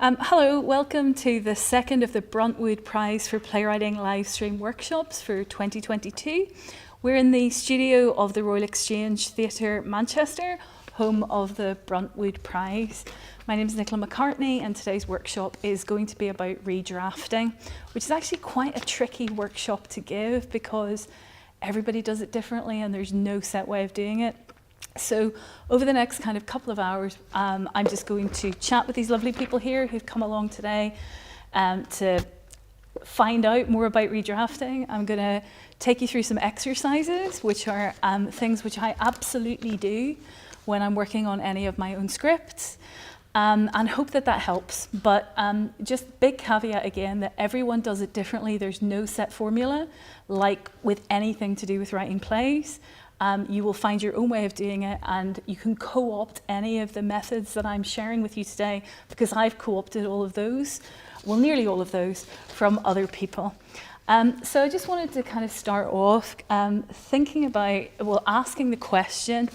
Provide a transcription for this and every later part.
Hello, welcome to the second of the Bruntwood Prize for Playwriting live stream workshops for 2022. We're in the studio of the Royal Exchange Theatre, Manchester, home of the Bruntwood Prize. My name is Nicola McCartney and today's workshop is going to be about redrafting, which is actually quite a tricky workshop to give because everybody does it differently and there's no set way of doing it. So over the next kind of couple of hours, I'm just going to chat with these lovely people here who've come along today to find out more about redrafting. I'm going to take you through some exercises, which are things which I absolutely do when I'm working on any of my own scripts, and hope that that helps. But just big caveat again that everyone does it differently. There's no set formula, like with anything to do with writing plays. You will find your own way of doing it, and you can co-opt any of the methods that I'm sharing with you today because I've co-opted all of those, well, nearly all of those, from other people. So I just wanted to kind of start off thinking about, well, asking the question,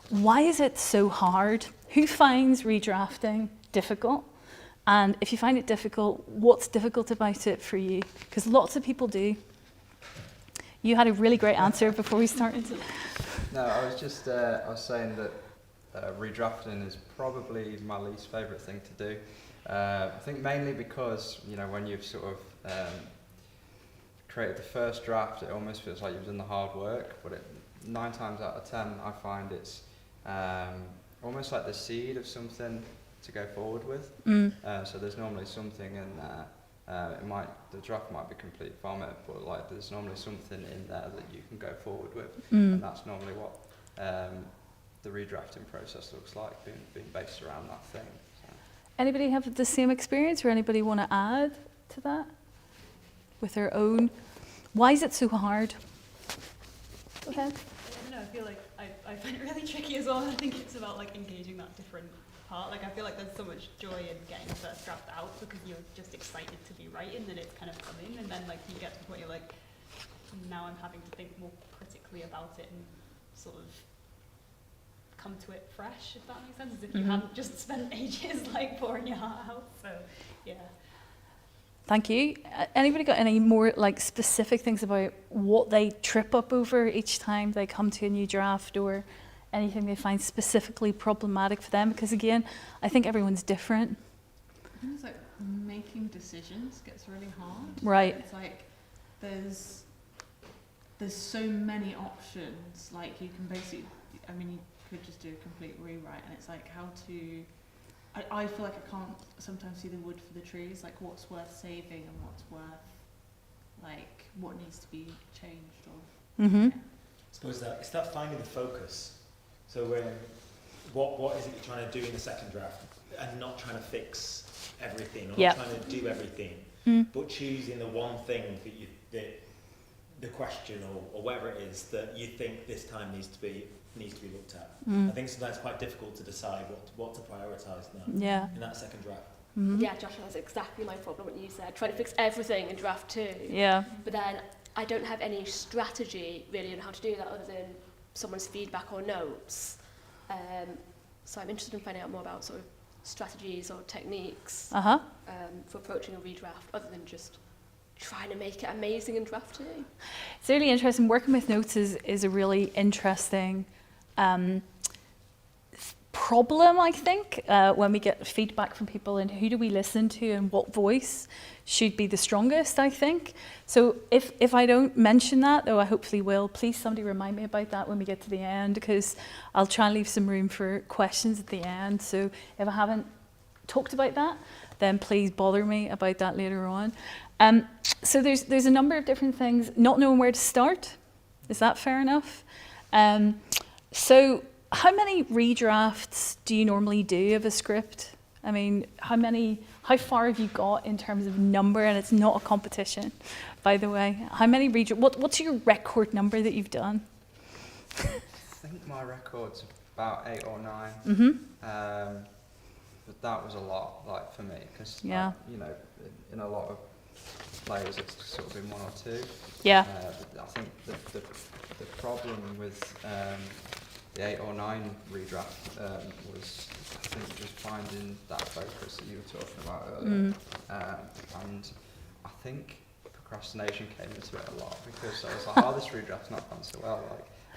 why is it so hard? Who finds redrafting difficult? And if you find it difficult, what's difficult about it for you? Because lots of people do. You had a really great answer before we started. No, I was just I was saying that redrafting is probably my least favourite thing to do. I think mainly because, you know, when you've sort of created the first draft, it almost feels like you've done the hard work, but 9 times out of 10 I find it's almost like the seed of something to go forward with. So there's normally something in there. The draft might be complete vomit, but like there's normally something in there that you can go forward with, and that's normally what the redrafting process looks like, being based around that thing. So. Anybody have the same experience, or anybody want to add to that with their own? Why is it so hard? Go ahead. I don't know, I feel like I find it really tricky as well. I think it's about like engaging that different part. Like I feel like there's so much joy in getting the first draft out because you're just excited to be writing and it's kind of coming, and then like you get to the point you're like, now I'm having to think more critically about it and sort of come to it fresh, if that makes sense, as if you hadn't just spent ages like pouring your heart out. So yeah. Thank you. Anybody got any more like specific things about what they trip up over each time they come to a new draft, or anything they find specifically problematic for them? Because again, I think everyone's different. I think it's like making decisions gets really hard. Right. It's like there's so many options. Like you can basically, I mean, you could just do a complete rewrite, and it's like how to. I feel like I can't sometimes see the wood for the trees. Like what's worth saving and what's worth, like what needs to be changed or. Mm-hmm. Yeah. I suppose that it's that finding the focus. So what is it you're trying to do in the second draft, and not trying to fix everything, or not trying to do everything, but choosing the one thing that the question or whatever it is that you think this time needs to be looked at. I think sometimes it's quite difficult to decide what to prioritise in that second draft. Yeah, Josh, that's exactly my problem, what you said, trying to fix everything in draft 2. Yeah. But then I don't have any strategy really on how to do that other than someone's feedback or notes. So I'm interested in finding out more about sort of strategies or techniques for approaching a redraft, other than just trying to make it amazing in draft 2. It's really interesting. Working with notes is a really interesting problem, I think, when we get feedback from people, and who do we listen to and what voice should be the strongest, I think. So if I don't mention that, though I hopefully will, please somebody remind me about that when we get to the end, because I'll try and leave some room for questions at the end. So if I haven't talked about that, then please bother me about that later on. So there's a number of different things. Not knowing where to start, is that fair enough? So how many redrafts do you normally do of a script? I mean, how far have you got in terms of number? And it's not a competition, by the way. How many what's your record number that you've done? I think my record's about 8 or 9. But that was a lot, like for me, because you know, in a lot of plays it's sort of been 1 or 2. Yeah. But I think the problem with the 8 or 9 redraft was, I think, just finding that focus that you were talking about earlier. And I think procrastination came into it a lot, because I was like, oh, this redraft's not gone so well.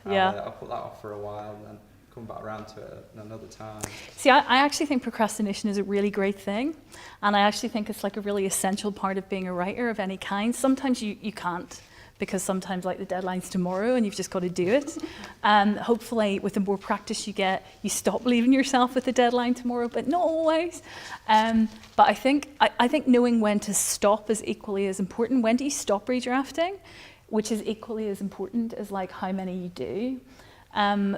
Like, I'll put that off for a while and then come back around to it another time. See, I actually think procrastination is a really great thing, and I actually think it's like a really essential part of being a writer of any kind. Sometimes you can't, because sometimes like the deadline's tomorrow and you've just got to do it. And hopefully with the more practice you get, you stop leaving yourself with the deadline tomorrow, but not always. But I think knowing when to stop is equally as important. When do you stop redrafting? Which is equally as important as like how many you do.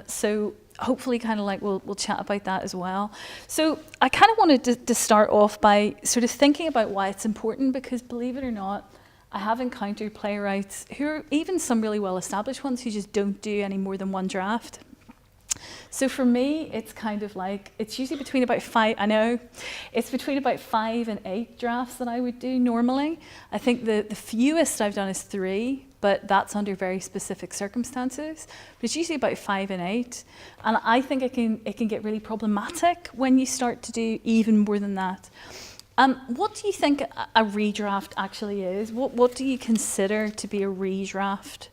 So hopefully kind of like we'll chat about that as well. So I kind of wanted to start off by sort of thinking about why it's important, because believe it or not, I have encountered playwrights who are even some really well-established ones who just don't do any more than one draft. So for me, it's kind of like, it's usually between about 5 and 8 drafts that I would do normally. I think the fewest I've done is 3, but that's under very specific circumstances. But it's usually about 5 and 8. And I think it can get really problematic when you start to do even more than that. What do you think a redraft actually is? What do you consider to be a redraft?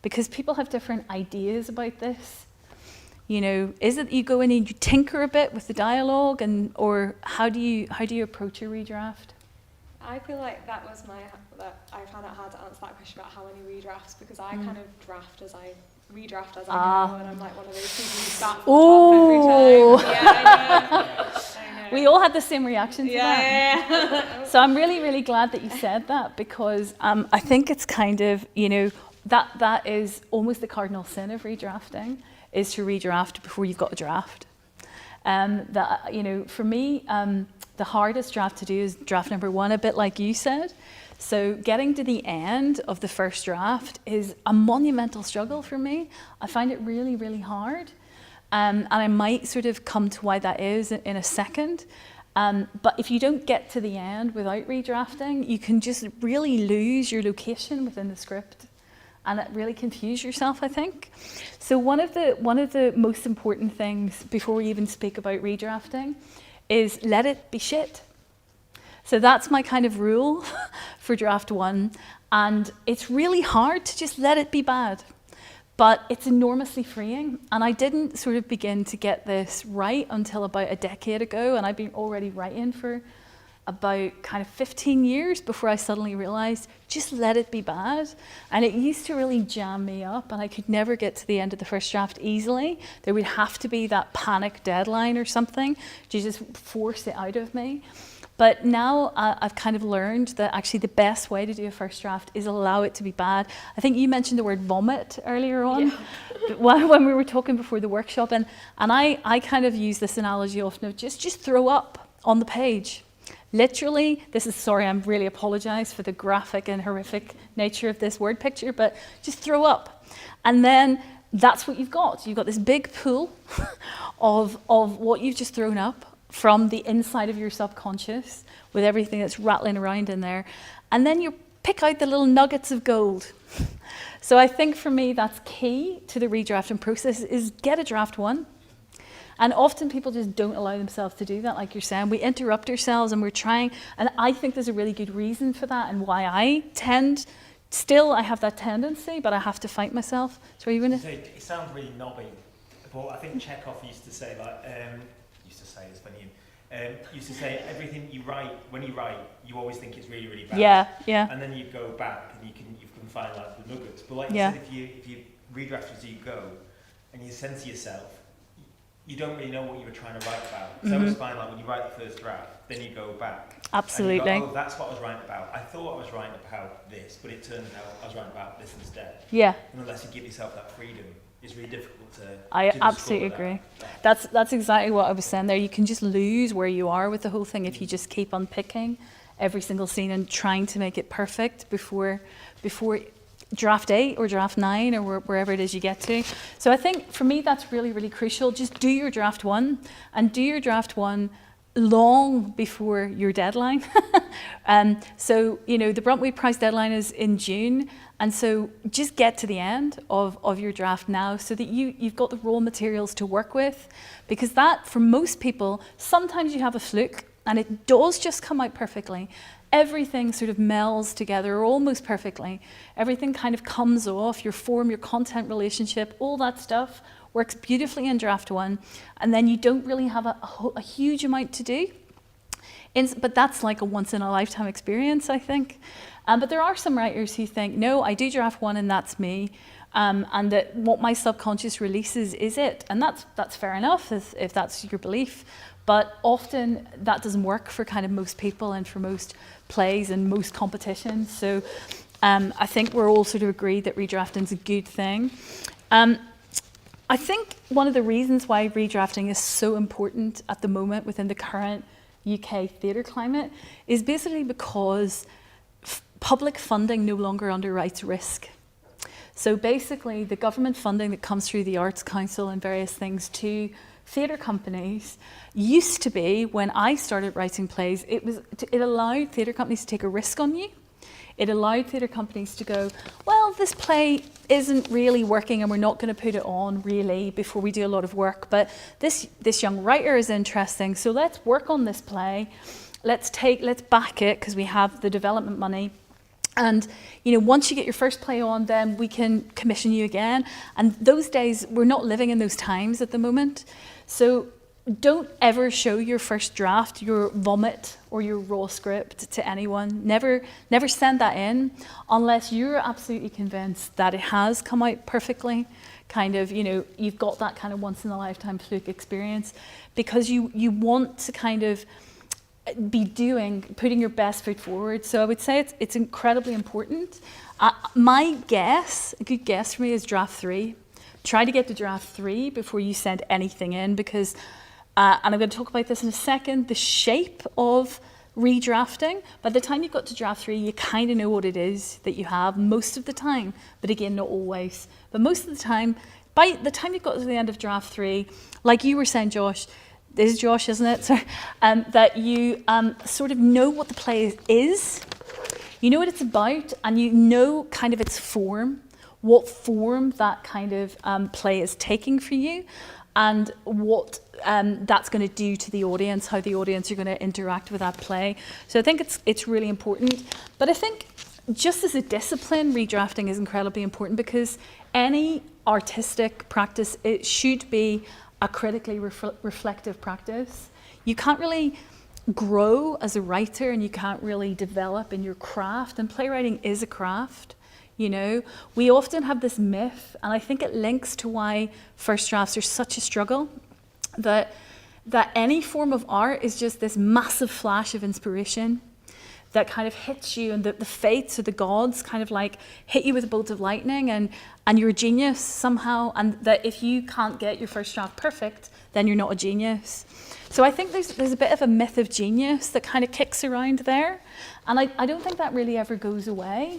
Because people have different ideas about this. You know, is it you go in and you tinker a bit with the dialogue, or how do you approach a redraft? I feel like that I found it hard to answer that question about how many redrafts, because I kind of redraft as I go, and I'm like one of those people who start from the top every time. Yeah, I know. We all had the same reaction to that. Yeah. So I'm really, really glad that you said that, because I think it's kind of, you know, that is almost the cardinal sin of redrafting, is to redraft before you've got a draft. That, you know, for me, the hardest draft to do is draft number 1, a bit like you said. So getting to the end of the first draft is a monumental struggle for me. I find it really, really hard. And I might sort of come to why that is in a second. But if you don't get to the end without redrafting, you can just really lose your location within the script, and it really confuse yourself, I think. So one of the most important things before we even speak about redrafting is let it be shit. So that's my kind of rule for draft 1. And it's really hard to just let it be bad, but it's enormously freeing. And I didn't sort of begin to get this right until about a decade ago. And I've been already writing for about kind of 15 years before I suddenly realized, just let it be bad. And it used to really jam me up, and I could never get to the end of the first draft easily. There would have to be that panic deadline or something to just force it out of me. But now I've kind of learned that actually the best way to do a first draft is allow it to be bad. I think you mentioned the word vomit earlier on, when we were talking before the workshop, and I kind of use this analogy often of just throw up on the page. Literally, I'm really apologize for the graphic and horrific nature of this word picture, but just throw up. And then that's what you've got. You've got this big pool of what you've just thrown up from the inside of your subconscious, with everything that's rattling around in there. And then you pick out the little nuggets of gold. So I think for me, that's key to the redrafting process, is get a draft 1. And often people just don't allow themselves to do that, like you're saying. We interrupt ourselves and we're trying, and I think there's a really good reason for that, and why I have that tendency, but I have to fight myself. So are you going to? It sounds really knobby, but I think Chekhov used to say, like, it's funny, used to say everything you write, when you write, you always think it's really, really bad. Yeah. And then you go back and you can find like the nuggets. But like you said, if you redraft as you go and you sense yourself, you don't really know what you were trying to write about. So I was fine, like when you write the first draft, then you go back. Absolutely. And you go, oh, that's what I was writing about. I thought I was writing about this, but it turned out I was writing about this instead. Yeah. And unless you give yourself that freedom, it's really difficult to I absolutely agree. That's exactly what I was saying there. You can just lose where you are with the whole thing if you just keep unpicking every single scene and trying to make it perfect before draft 8 or draft 9 or wherever it is you get to. So I think for me that's really, really crucial. Just do your draft 1, and do your draft 1 long before your deadline. So, you know, the Bruntwood Prize deadline is in June, And so just get to the end of your draft now so that you've got the raw materials to work with, because that, for most people, sometimes you have a fluke and it does just come out perfectly. Everything sort of melds together almost perfectly. Everything kind of comes off, your form, your content relationship, all that stuff works beautifully in draft 1, and then you don't really have a huge amount to do. But that's like a once in a lifetime experience, I think. But there are some writers who think, no, I do draft 1 and that's me, and that what my subconscious releases is it. And that's fair enough if that's your belief. But often that doesn't work for kind of most people and for most plays and most competitions. So I think we're all sort of agreed that redrafting is a good thing. I think one of the reasons why redrafting is so important at the moment within the current UK theatre climate is basically because public funding no longer underwrites risk. So basically the government funding that comes through the Arts Council and various things to theatre companies used to be, when I started writing plays, it allowed theatre companies to take a risk on you. It allowed theatre companies to go, well, this play isn't really working and we're not going to put it on really before we do a lot of work, but this young writer is interesting, so let's work on this play. Let's back it because we have the development money. And once you get your first play on, then we can commission you again. And those days, we're not living in those times at the moment. So don't ever show your first draft, your vomit or your raw script to anyone. Never send that in unless you're absolutely convinced that it has come out perfectly. Kind of, you've got that kind of once in a lifetime fluke experience, because you want to kind of be putting your best foot forward. So I would say it's incredibly important. My guess, a good guess for me, is draft 3. Try to get to draft 3 before you send anything in, because and I'm going to talk about this in a second, the shape of redrafting. By the time you've got to draft 3, you kind of know what it is that you have most of the time, but again, not always. But most of the time, by the time you've got to the end of draft 3, like you were saying, Josh, this is Josh, isn't it? Sorry, that you sort of know what the play is, you know what it's about, and you know kind of its form, what form that kind of play is taking for you, and what that's going to do to the audience, how the audience are going to interact with that play. So I think it's really important. But I think just as a discipline, redrafting is incredibly important, because any artistic practice, it should be a critically reflective practice. You can't really grow as a writer and you can't really develop in your craft, and playwriting is a craft. We often have this myth, and I think it links to why first drafts are such a struggle, that any form of art is just this massive flash of inspiration that kind of hits you, and the fates or the gods kind of like hit you with a bolt of lightning, and you're a genius somehow, and that if you can't get your first draft perfect, then you're not a genius. So I think there's a bit of a myth of genius that kind of kicks around there, and I don't think that really ever goes away.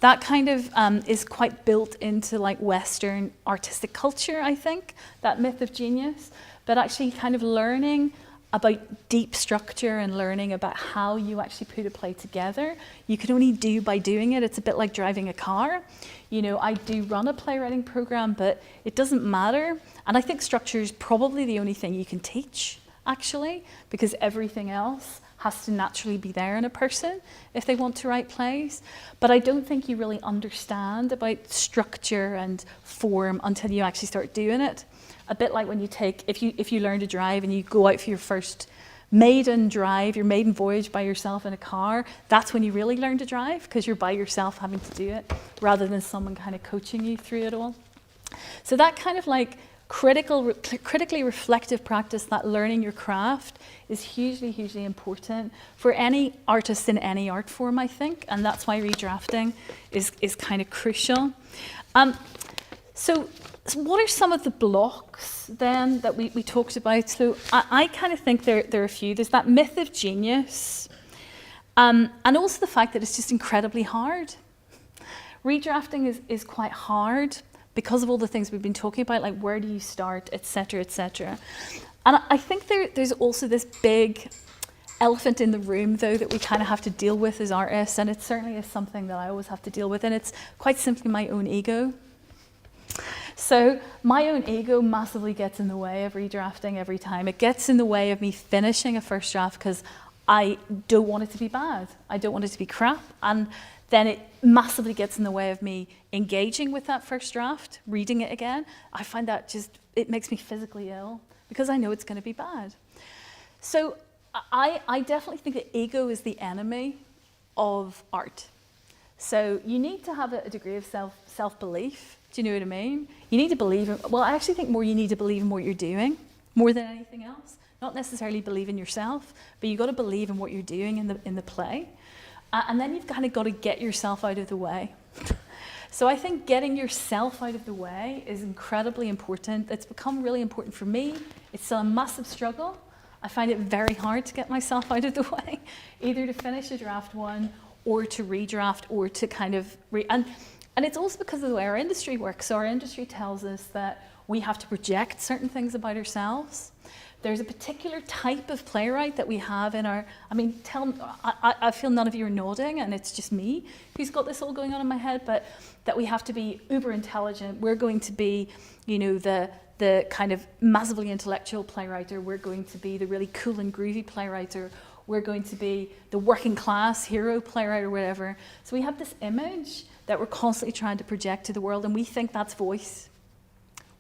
That kind of is quite built into like Western artistic culture, I think, that myth of genius. But actually kind of learning about deep structure and learning about how you actually put a play together, you can only do by doing it. It's a bit like driving a car. I do run a playwriting program, but it doesn't matter. And I think structure is probably the only thing you can teach, actually, because everything else has to naturally be there in a person if they want to write plays. But I don't think you really understand about structure and form until you actually start doing it. A bit like when you if you learn to drive and you go out for your first maiden drive, your maiden voyage by yourself in a car, that's when you really learn to drive, because you're by yourself having to do it rather than someone kind of coaching you through it all. So that kind of like critically reflective practice, that learning your craft, is hugely, hugely important for any artist in any art form, I think, and that's why redrafting is kind of crucial. So what are some of the blocks then that we talked about? So I kind of think there are a few. There's that myth of genius, and also the fact that it's just incredibly hard. Redrafting is quite hard, because of all the things we've been talking about, like where do you start, etc., etc. And I think there's also this big elephant in the room, though, that we kind of have to deal with as artists, and it certainly is something that I always have to deal with, and it's quite simply my own ego. So my own ego massively gets in the way of redrafting every time. It gets in the way of me finishing a first draft because I don't want it to be bad. I don't want it to be crap. And then it massively gets in the way of me engaging with that first draft, reading it again. I find that it makes me physically ill because I know it's going to be bad. So I definitely think that ego is the enemy of art. So you need to have a degree of self-belief. Do you know what I mean? You need to believe in, well, I actually think more you need to believe in what you're doing more than anything else. Not necessarily believe in yourself, but you've got to believe in what you're doing in the play. And then you've kind of got to get yourself out of the way. So I think getting yourself out of the way is incredibly important. It's become really important for me. It's still a massive struggle. I find it very hard to get myself out of the way, either to finish a draft one or to redraft or to kind of and it's also because of the way our industry works. So our industry tells us that we have to project certain things about ourselves. There's a particular type of playwright that we have in our, I feel none of you are nodding and it's just me who's got this all going on in my head, but that we have to be uber intelligent. We're going to be, the kind of massively intellectual playwright, or we're going to be the really cool and groovy playwright, or we're going to be the working class hero playwright or whatever. So we have this image that we're constantly trying to project to the world, and we think that's voice.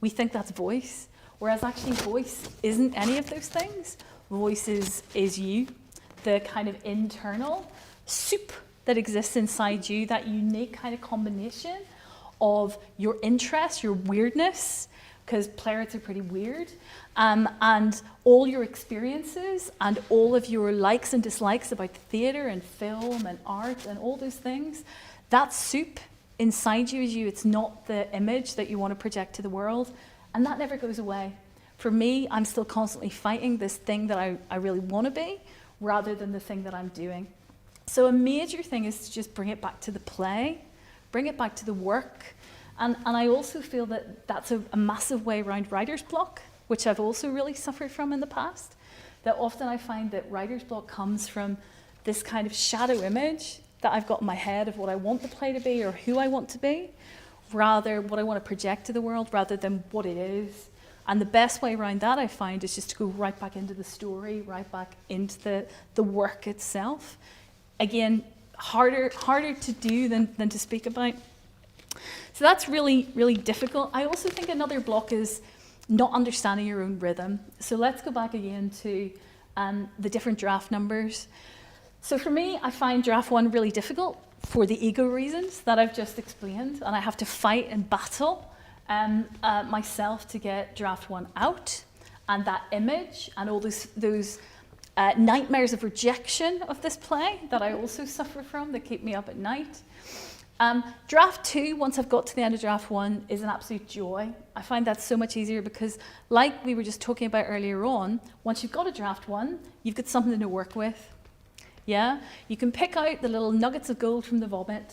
We think that's voice. Whereas actually voice isn't any of those things. Voice is you, the kind of internal soup that exists inside you, that unique kind of combination of your interest, your weirdness, because playwrights are pretty weird, and all your experiences and all of your likes and dislikes about theatre and film and art and all those things. That soup inside you is you. It's not the image that you want to project to the world. And that never goes away. For me, I'm still constantly fighting this thing that I really want to be rather than the thing that I'm doing. So a major thing is to just bring it back to the play, bring it back to the work. And I also feel that that's a massive way around writer's block, which I've also really suffered from in the past. That often I find that writer's block comes from this kind of shadow image that I've got in my head of what I want the play to be or who I want to be, rather what I want to project to the world rather than what it is. And the best way around that, I find, is just to go right back into the story, right back into the work itself. Again, harder to do than to speak about. So that's really, really difficult. I also think another block is not understanding your own rhythm. So let's go back again to the different draft numbers. So for me, I find draft one really difficult for the ego reasons that I've just explained, and I have to fight and battle myself to get draft one out, and that image and all those nightmares of rejection of this play that I also suffer from that keep me up at night. Draft two, once I've got to the end of draft one, is an absolute joy. I find that so much easier because, like we were just talking about earlier on, once you've got a draft one, you've got something to work with. Yeah, you can pick out the little nuggets of gold from the vomit,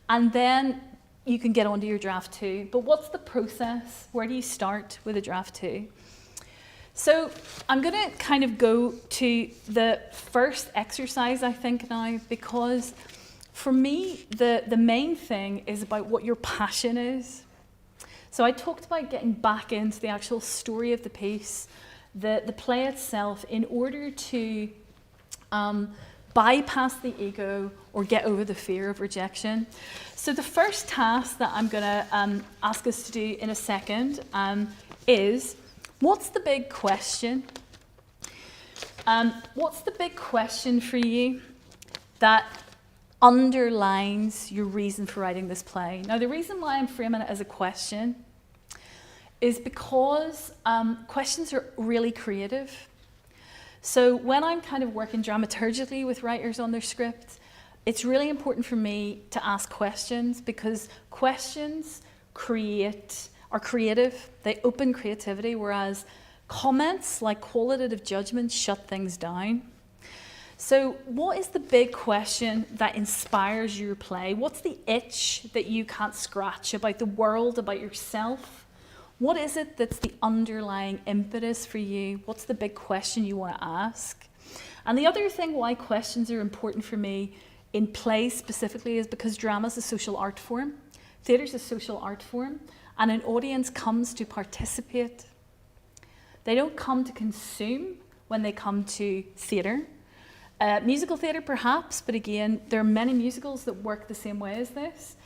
and then you can get onto your draft two. But what's the process? Where do you start with a draft two? So I'm going to kind of go to the first exercise, I think, now, because for me, the main thing is about what your passion is. So I talked about getting back into the actual story of the piece, the play itself, in order to bypass the ego or get over the fear of rejection. So the first task that I'm going to ask us to do in a second is, what's the big question? What's the big question for you that underlines your reason for writing this play? Now, the reason why I'm framing it as a question is because questions are really creative. So when I'm kind of working dramaturgically with writers on their script, it's really important for me to ask questions, because questions are creative, they open creativity, whereas comments like qualitative judgments shut things down. So what is the big question that inspires your play? What's the itch that you can't scratch about the world, about yourself? What is it that's the underlying impetus for you? What's the big question you want to ask? And the other thing why questions are important for me in plays specifically is because drama is a social art form. Theatre is a social art form, and an audience comes to participate. They don't come to consume when they come to theatre. Musical theatre perhaps, but again, there are many musicals that work the same way as this,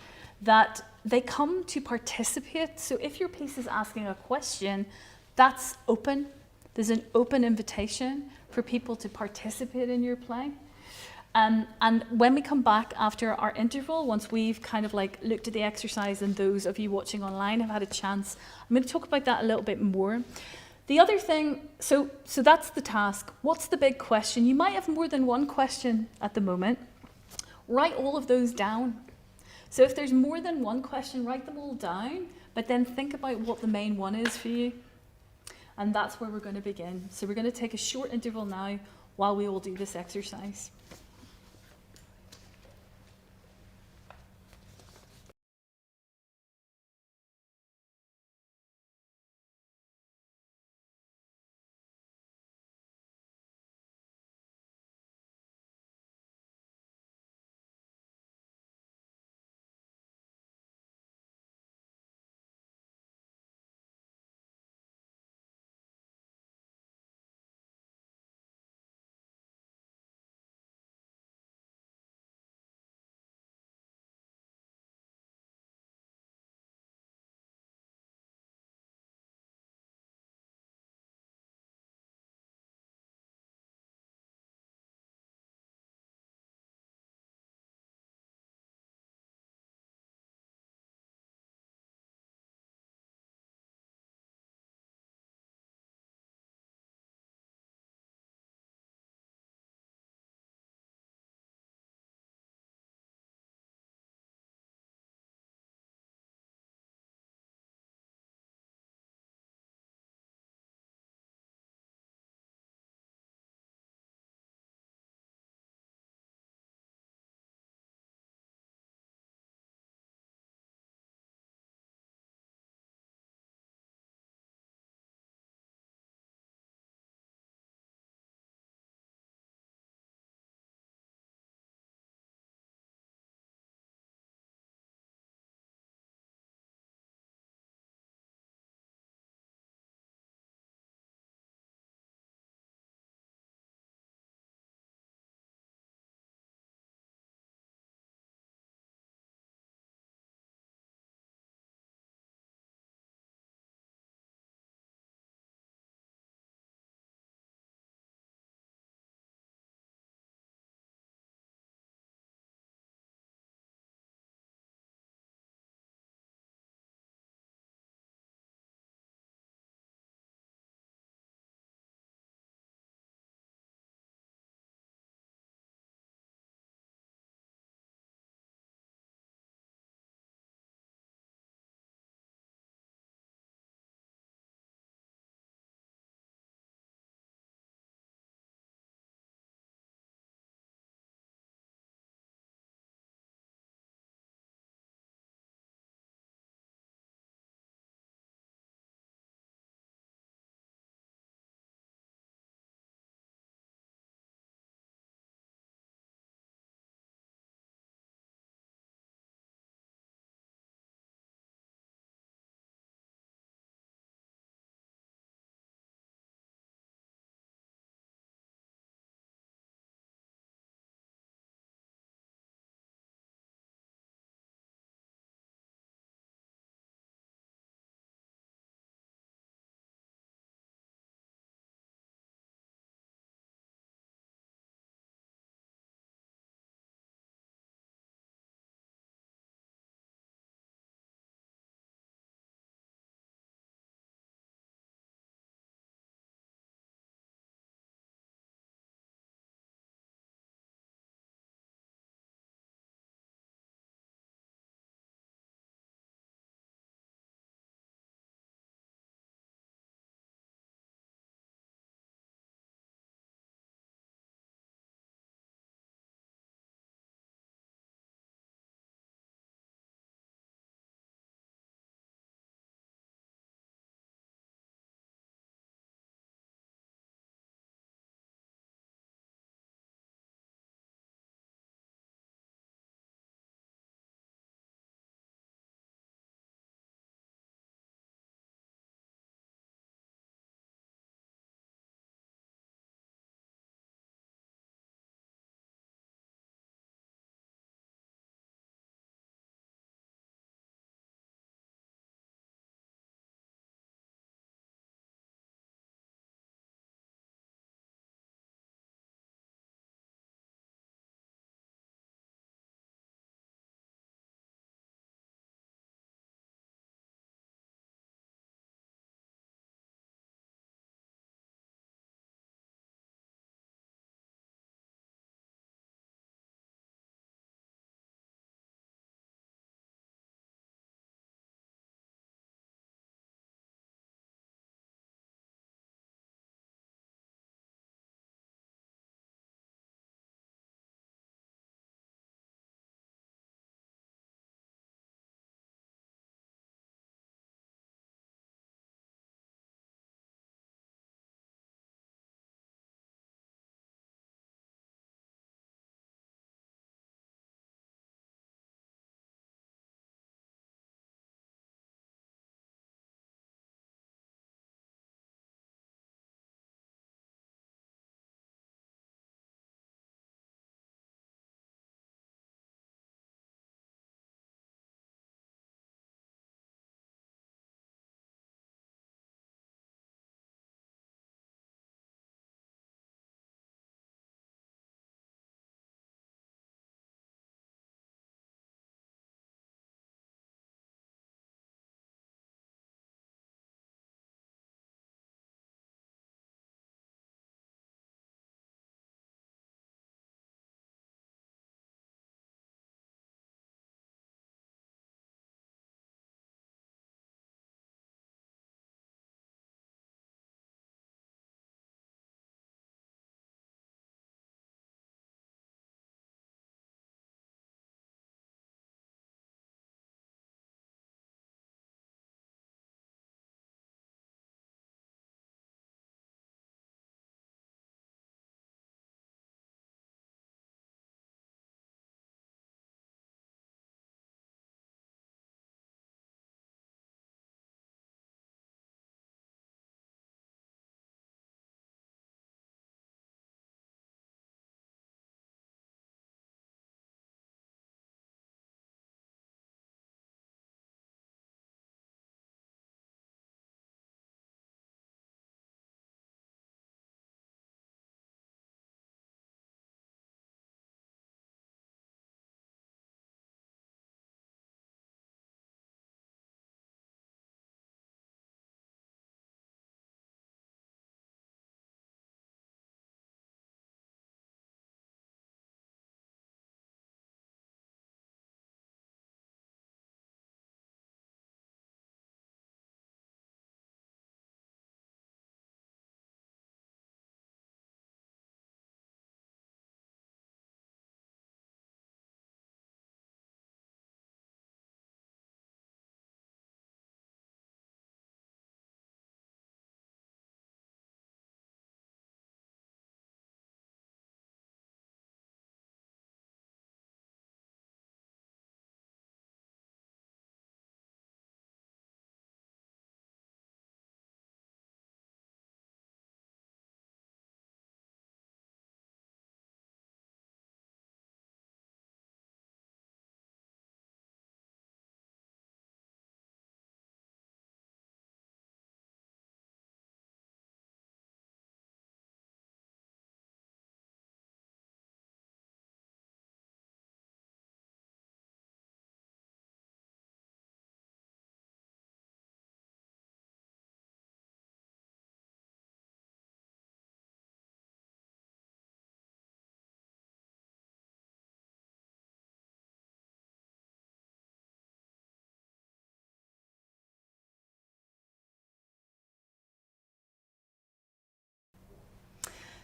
that they come to participate. So if your piece is asking a question, that's open. There's an open invitation for people to participate in your play. And when we come back after our interval, once we've kind of like looked at the exercise and those of you watching online have had a chance, I'm going to talk about that a little bit more. The other thing, so that's the task. What's the big question? You might have more than one question at the moment. Write all of those down. So if there's more than one question, write them all down, but then think about what the main one is for you. And that's where we're going to begin. So we're going to take a short interval now while we all do this exercise.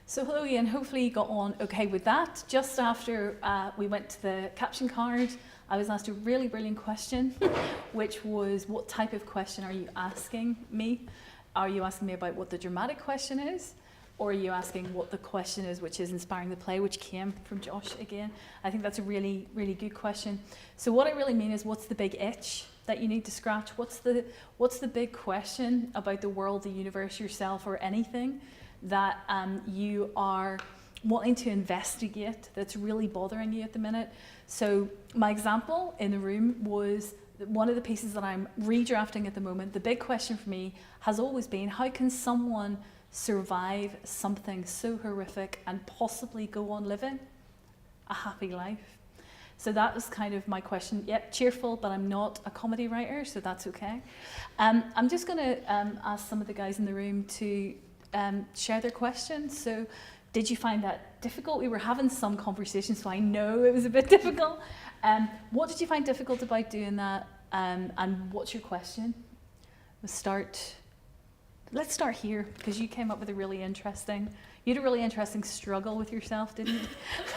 So hello Ian, hopefully you got on okay with that. Just after we went to the caption card, I was asked a really brilliant question, which was, what type of question are you asking me? Are you asking me about what the dramatic question is? Or are you asking what the question is which is inspiring the play, which came from Josh again? I think that's a really, really good question. So what I really mean is, what's the big itch that you need to scratch? What's the big question about the world, the universe, yourself, or anything that you are wanting to investigate that's really bothering you at the minute? So my example in the room was one of the pieces that I'm redrafting at the moment. The big question for me has always been, how can someone survive something so horrific and possibly go on living a happy life? So that was kind of my question. Yep, cheerful, but I'm not a comedy writer, so that's okay. I'm just going to ask some of the guys in the room to share their questions. So did you find that difficult? We were having some conversations, so I know it was a bit difficult. What did you find difficult about doing that? And what's your question? Let's start here, because you came up with you had a really interesting struggle with yourself, didn't you?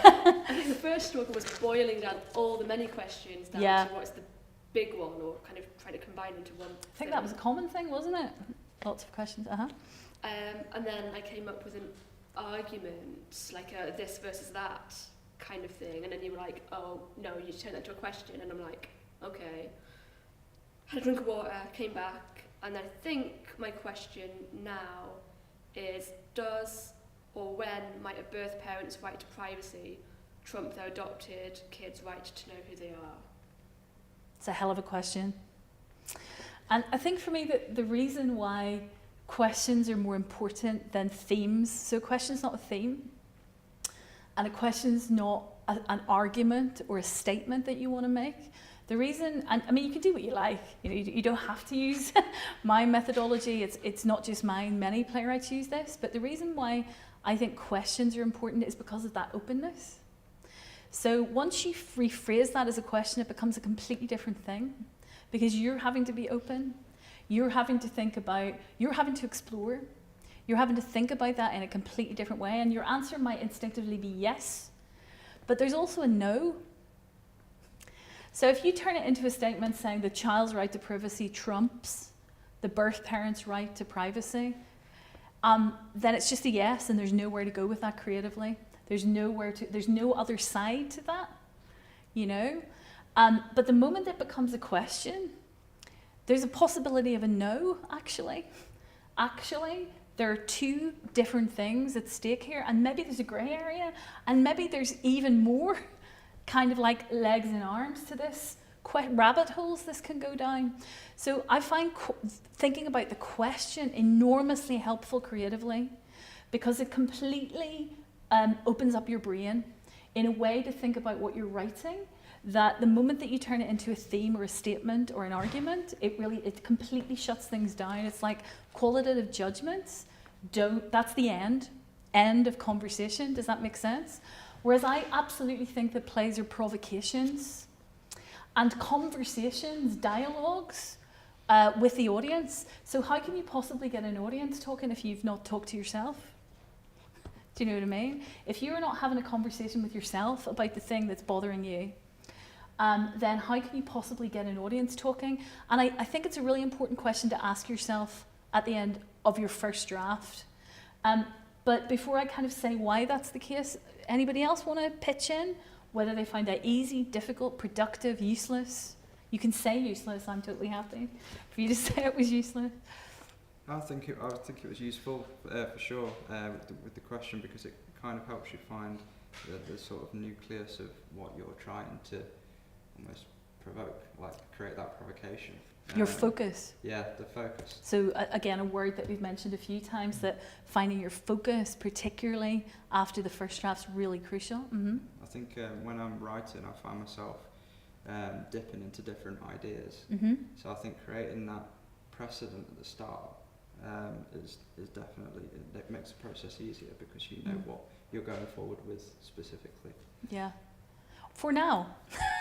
I think the first struggle was boiling down all the many questions down to what's the big one, or kind of trying to combine into one. I think that was a common thing, wasn't it? Lots of questions, And then I came up with an argument, like a this versus that kind of thing, and then you were like, oh no, you turn that into a question, and I'm like, okay. Had a drink of water, came back, and I think my question now is, does or when might a birth parent's right to privacy trump their adopted kids' right to know who they are? It's a hell of a question. And I think for me that the reason why questions are more important than themes, so a question's not a theme, and a question's not an argument or a statement that you want to make. The reason, and I mean, you can do what you like. You don't have to use my methodology. It's not just mine. Many playwrights use this. But the reason why I think questions are important is because of that openness. So once you rephrase that as a question, it becomes a completely different thing, because you're having to be open. You're having to think about, you're having to explore. You're having to think about that in a completely different way. And your answer might instinctively be yes, but there's also a no. So if you turn it into a statement saying the child's right to privacy trumps the birth parent's right to privacy, then it's just a yes, and there's nowhere to go with that creatively. There's no other side to that, But the moment it becomes a question, there's a possibility of a no, actually. Actually, there are two different things at stake here, and maybe there's a grey area, and maybe there's even more kind of like legs and arms to this, rabbit holes this can go down. So I find thinking about the question enormously helpful creatively, because it completely opens up your brain in a way to think about what you're writing, that the moment that you turn it into a theme or a statement or an argument, it completely shuts things down. It's like qualitative judgments. That's the end of conversation. Does that make sense? Whereas I absolutely think that plays are provocations and conversations, dialogues with the audience. So how can you possibly get an audience talking if you've not talked to yourself? Do you know what I mean? If you're not having a conversation with yourself about the thing that's bothering you, then how can you possibly get an audience talking? And I think it's a really important question to ask yourself at the end of your first draft. But before I kind of say why that's the case, anybody else want to pitch in? Whether they find that easy, difficult, productive, useless? You can say useless, I'm totally happy for you to say it was useless. I think it was useful for sure with the question, because it kind of helps you find the sort of nucleus of what you're trying to almost provoke, like create that provocation. Your focus. Yeah, the focus. So again, a word that we've mentioned a few times, that finding your focus, particularly after the first draft, is really crucial. Mm-hmm. I think when I'm writing, I find myself dipping into different ideas. Mm-hmm. So I think creating that precedent at the start is definitely, it makes the process easier, because you know what you're going forward with specifically. Yeah. For now.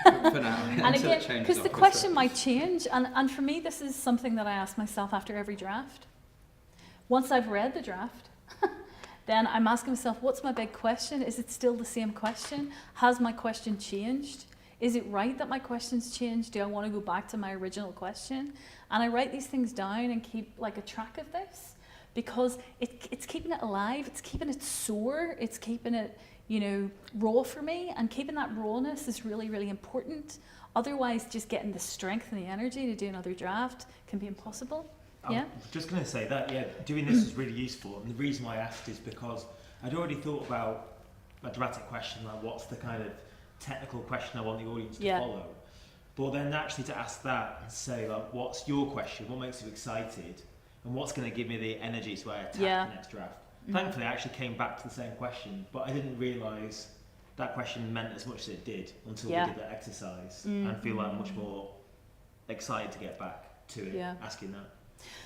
For now. And again, because the question might change, and for me this is something that I ask myself after every draft. Once I've read the draft, then I'm asking myself, what's my big question? Is it still the same question? Has my question changed? Is it right that my question's changed? Do I want to go back to my original question? And I write these things down and keep like a track of this, because it's keeping it alive, it's keeping it sore, it's keeping it, you know, raw for me, and keeping that rawness is really, really important. Otherwise, just getting the strength and the energy to do another draft can be impossible. Yeah? I'm just going to say that, yeah, doing this is really useful. And the reason why I asked is because I'd already thought about a dramatic question, like what's the kind of technical question I want the audience to follow. But then actually to ask that and say, like, what's your question? What makes you excited? And what's going to give me the energy so I attack the next draft? Thankfully, I actually came back to the same question, but I didn't realise that question meant as much as it did until we did that exercise. And feel like I'm much more excited to get back to it, asking that.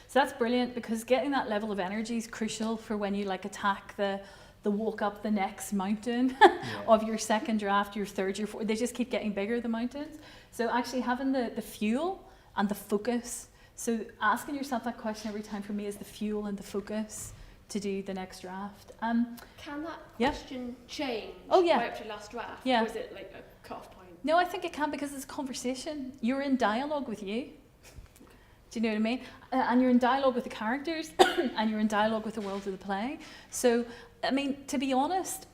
So that's brilliant, because getting that level of energy is crucial for when you like attack the walk up the next mountain of your second draft, your third, your fourth. They just keep getting bigger, the mountains. So actually having the fuel and the focus. So asking yourself that question every time for me is the fuel and the focus to do the next draft. Can that question change right up to last draft? Yeah. Or is it like a cut-off point? No, I think it can, because it's a conversation. You're in dialogue with you. Do you know what I mean? And you're in dialogue with the characters and you're in dialogue with the world of the play. So, I mean, to be honest,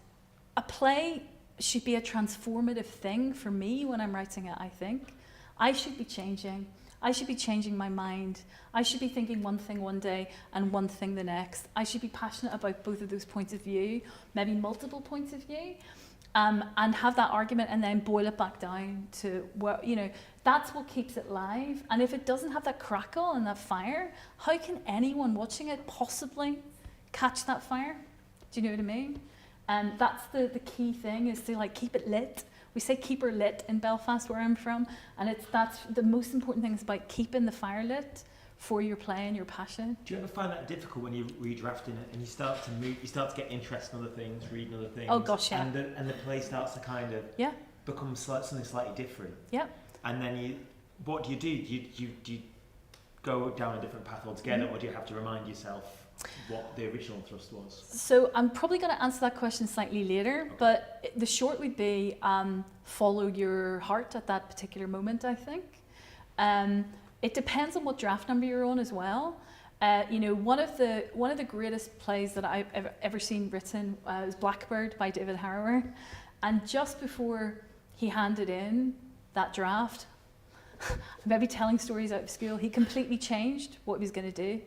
a play should be a transformative thing for me when I'm writing it, I think. I should be changing. I should be changing my mind. I should be thinking one thing one day and one thing the next. I should be passionate about both of those points of view, maybe multiple points of view, and have that argument and then boil it back down to what, you know, that's what keeps it live. And if it doesn't have that crackle and that fire, how can anyone watching it possibly catch that fire? Do you know what I mean? And that's the key thing, is to like keep it lit. We say keep her lit in Belfast, where I'm from, and that's the most important thing, is about keeping the fire lit for your play and your passion. Do you ever find that difficult when you're redrafting it and you start to move, you start to get interested in other things, reading other things? Oh gosh, yeah. And the play starts to kind of become something slightly different. Yeah. And then what do? Do you go down a different path altogether, or do you have to remind yourself what the original thrust was? So I'm probably going to answer that question slightly later, but the short would be follow your heart at that particular moment, I think. It depends on what draft number you're on as well. You know, one of the greatest plays that I've ever seen written was Blackbird by David Harrower, and just before he handed in that draft, maybe telling stories out of school, he completely changed what he was going to do.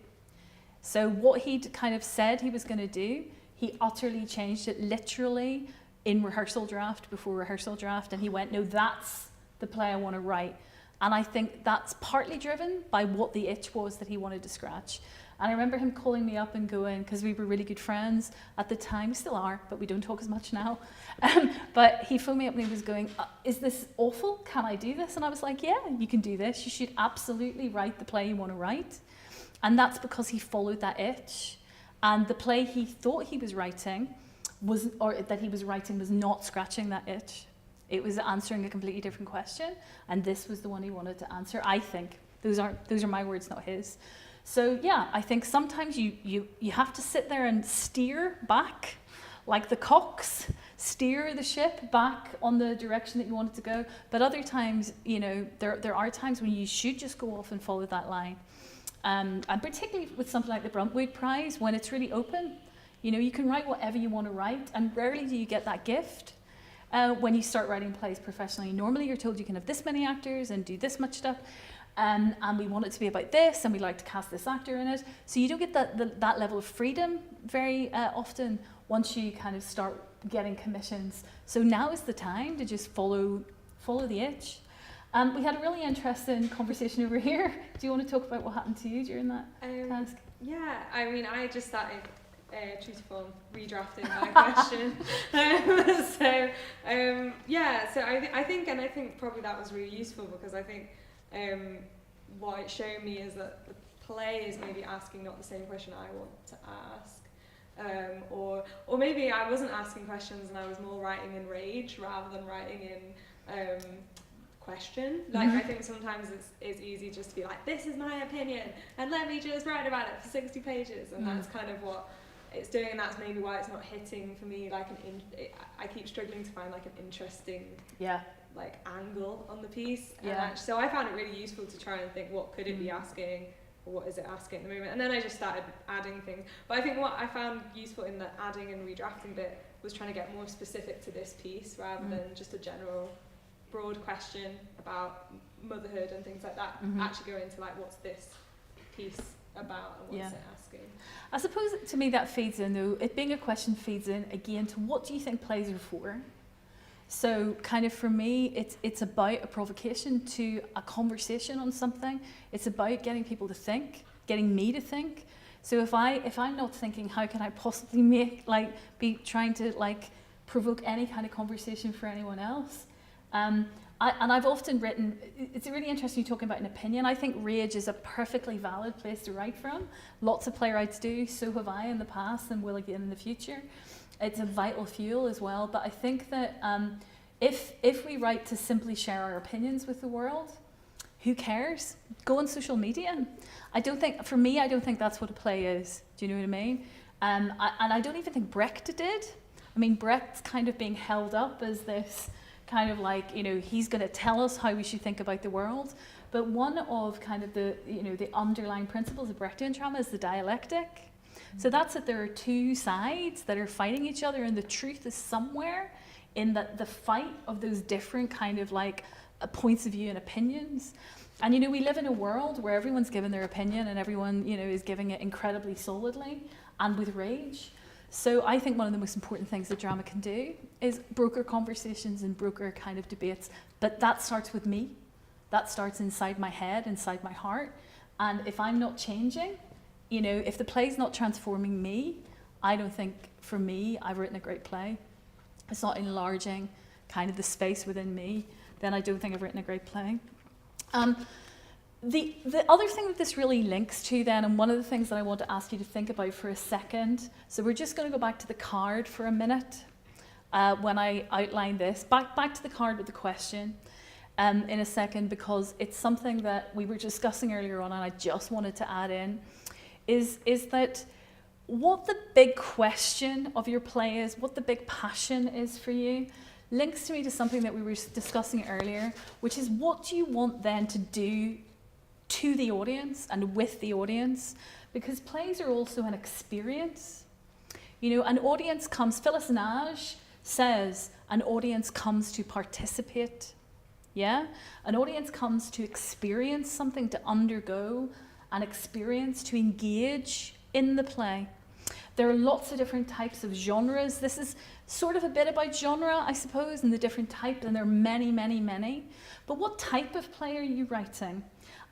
So what he'd kind of said he was going to do, he utterly changed it, literally in rehearsal draft, before rehearsal draft, and he went, no, that's the play I want to write. And I think that's partly driven by what the itch was that he wanted to scratch. And I remember him calling me up and going, because we were really good friends at the time, we still are, but we don't talk as much now. But he phoned me up and he was going, is this awful? Can I do this? And I was like, yeah, you can do this. You should absolutely write the play you want to write. And that's because he followed that itch. And the play he thought he was writing was not scratching that itch. It was answering a completely different question. And this was the one he wanted to answer, I think. Those are my words, not his. So yeah, I think sometimes you have to sit there and steer back, like the cocks, steer the ship back on the direction that you want it to go. But other times, you know, there are times when you should just go off and follow that line. And particularly with something like the Bruntwood Prize, when it's really open, you know, you can write whatever you want to write, and rarely do you get that gift when you start writing plays professionally. Normally you're told you can have this many actors and do this much stuff, and we want it to be about this, and we like to cast this actor in it. So you don't get that level of freedom very often once you kind of start getting commissions. So now is the time to just follow the itch. We had a really interesting conversation over here. Do you want to talk about what happened to you during that task? Yeah, I mean, I just started true to form redrafting my question. So I think probably that was really useful, because I think what it showed me is that the play is maybe asking not the same question I want to ask, or maybe I wasn't asking questions and I was more writing in rage rather than writing in question. Like, I think sometimes it's easy just to be like, this is my opinion and let me just write about it for 60 pages, and that's kind of what it's doing, and that's maybe why it's not hitting for me like I keep struggling to find like an interesting like angle on the piece. So I found it really useful to try and think, what could it be asking, or what is it asking at the moment, and then I just started adding things. But I think what I found useful in the adding and redrafting bit was trying to get more specific to this piece rather than just a general broad question about motherhood and things like that. Actually go into like, what's this piece about and what's it asking. I suppose to me that feeds in though, it being a question feeds in again to what do you think plays are for? So kind of for me, it's about a provocation to a conversation on something. It's about getting people to think, getting me to think. So if I'm not thinking, how can I possibly be trying to like provoke any kind of conversation for anyone else? And I've often written, it's really interesting you talking about an opinion. I think rage is a perfectly valid place to write from. Lots of playwrights do, so have I in the past and will again in the future. It's a vital fuel as well, but I think that if we write to simply share our opinions with the world, who cares? Go on social media. I don't think that's what a play is. Do you know what I mean? And I don't even think Brecht did. I mean, Brecht's kind of being held up as this kind of like, you know, he's going to tell us how we should think about the world. But one of kind of the, you know, the underlying principles of Brechtian drama is the dialectic. So that's that there are two sides that are fighting each other, and the truth is somewhere in the fight of those different kind of like points of view and opinions. And you know, we live in a world where everyone's given their opinion and everyone, you know, is giving it incredibly solidly and with rage. So I think one of the most important things that drama can do is broker conversations and broker kind of debates. But that starts with me. That starts inside my head, inside my heart. And if I'm not changing, you know, if the play's not transforming me, I don't think, for me, I've written a great play. It's not enlarging kind of the space within me, then I don't think I've written a great play. The other thing that this really links to then, and one of the things that I want to ask you to think about for a second, so we're just going to go back to the card for a minute when I outline this. Back to the card with the question in a second, because it's something that we were discussing earlier on and I just wanted to add in, is that what the big question of your play is, what the big passion is for you, links to me to something that we were discussing earlier, which is what do you want then to do to the audience and with the audience, because plays are also an experience. You know, an audience comes, Phyllis Nage says, an audience comes to participate. Yeah? An audience comes to experience something, to undergo an experience, to engage in the play. There are lots of different types of genres. This is sort of a bit about genre, I suppose, and the different types, and there are many, many, many. But what type of play are you writing?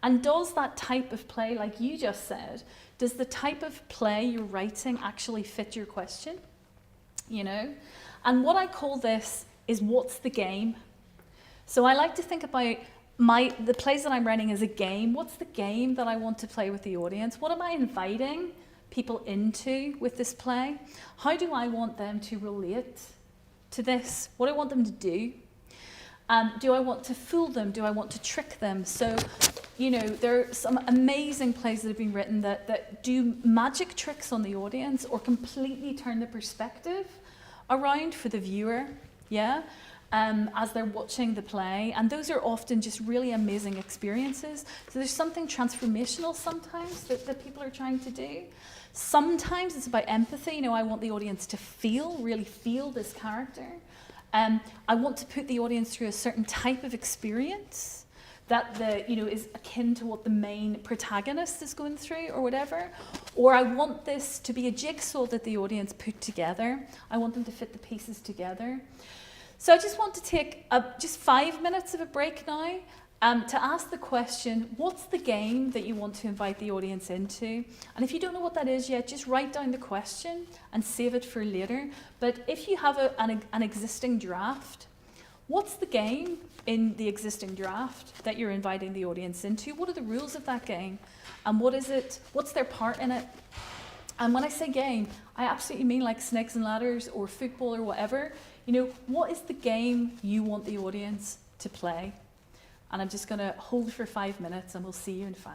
And does that type of play, like you just said, does the type of play you're writing actually fit your question? You know? And what I call this is, what's the game? So I like to think about the plays that I'm writing as a game. What's the game that I want to play with the audience? What am I inviting people into with this play? How do I want them to relate to this? What do I want them to do? Do I want to fool them? Do I want to trick them? So, you know, there are some amazing plays that have been written that do magic tricks on the audience or completely turn the perspective around for the viewer, yeah, as they're watching the play. And those are often just really amazing experiences. So there's something transformational sometimes that people are trying to do. Sometimes it's about empathy. You know, I want the audience to really feel this character. I want to put the audience through a certain type of experience that is akin to what the main protagonist is going through or whatever. Or I want this to be a jigsaw that the audience put together. I want them to fit the pieces together. So I just want to take just 5 minutes of a break now to ask the question, what's the game that you want to invite the audience into? And if you don't know what that is yet, just write down the question and save it for later. But if you have an existing draft, what's the game in the existing draft that you're inviting the audience into? What are the rules of that game? And what is it? What's their part in it? And when I say game, I absolutely mean like Snakes and Ladders or football or whatever. You know, what is the game you want the audience to play? And I'm just going to hold for 5 minutes and we'll see you in 5.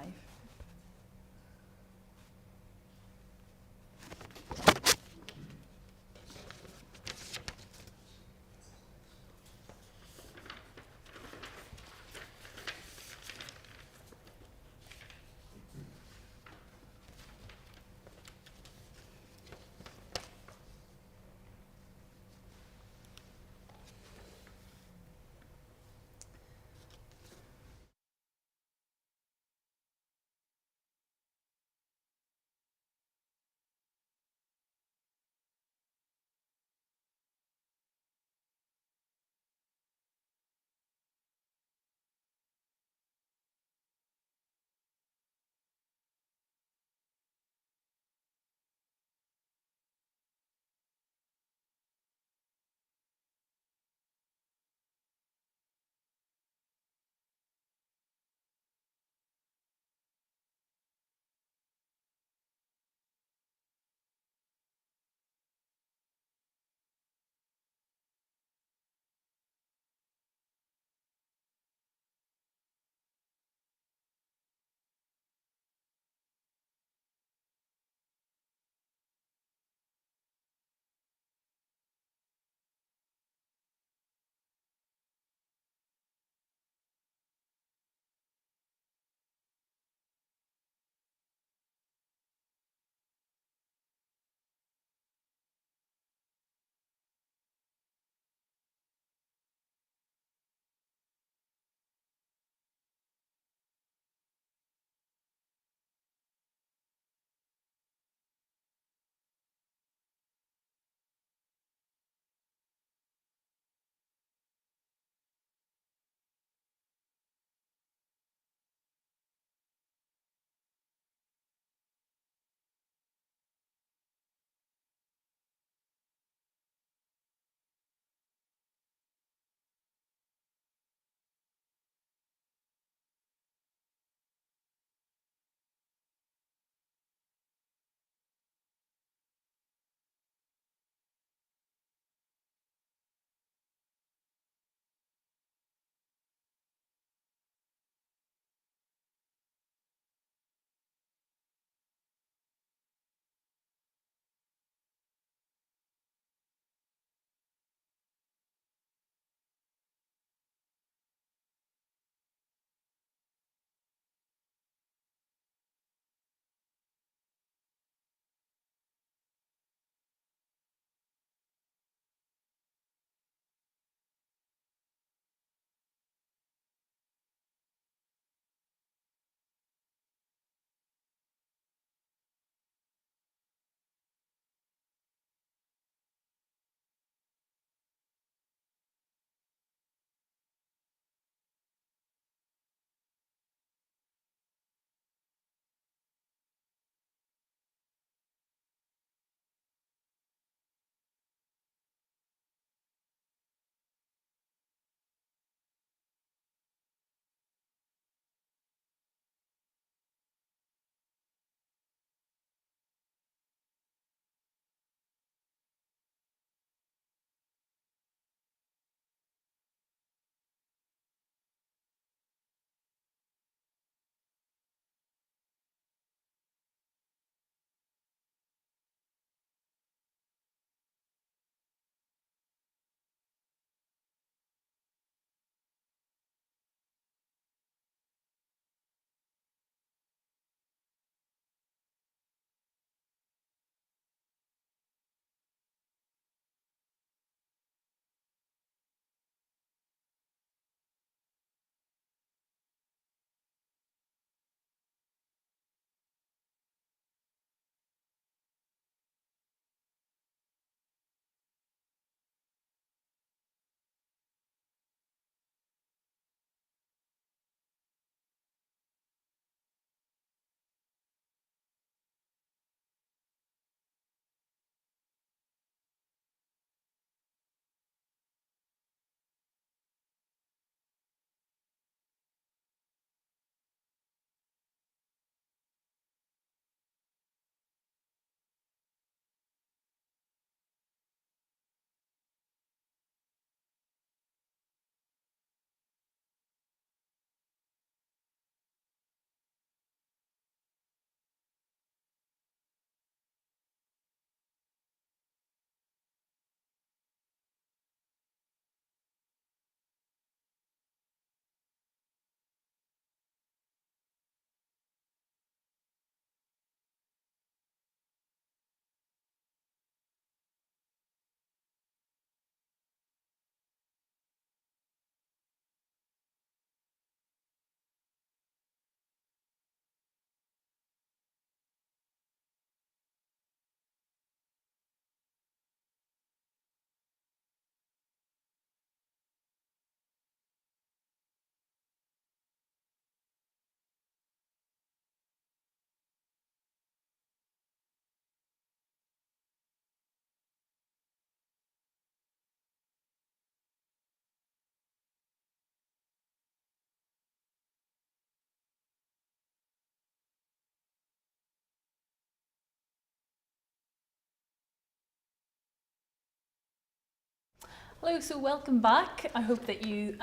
Hello, so welcome back. I hope that you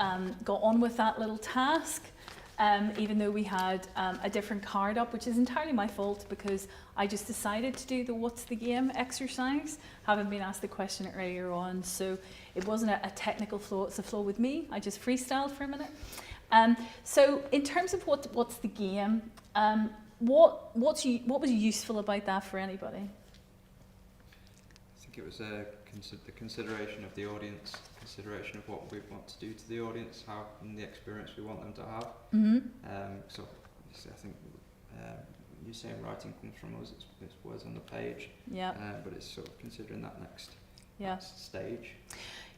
got on with that little task, even though we had a different card up, which is entirely my fault because I just decided to do the what's the game exercise, having been asked the question earlier on. So it wasn't a technical flaw, it's a flaw with me. I just freestyled for a minute. So in terms of what's the game, what was useful about that for anybody? I think it was the consideration of the audience, consideration of what we want to do to the audience, how and the experience we want them to have. So obviously I think you saying writing comes from us, it's words on the page, but it's sort of considering that next stage.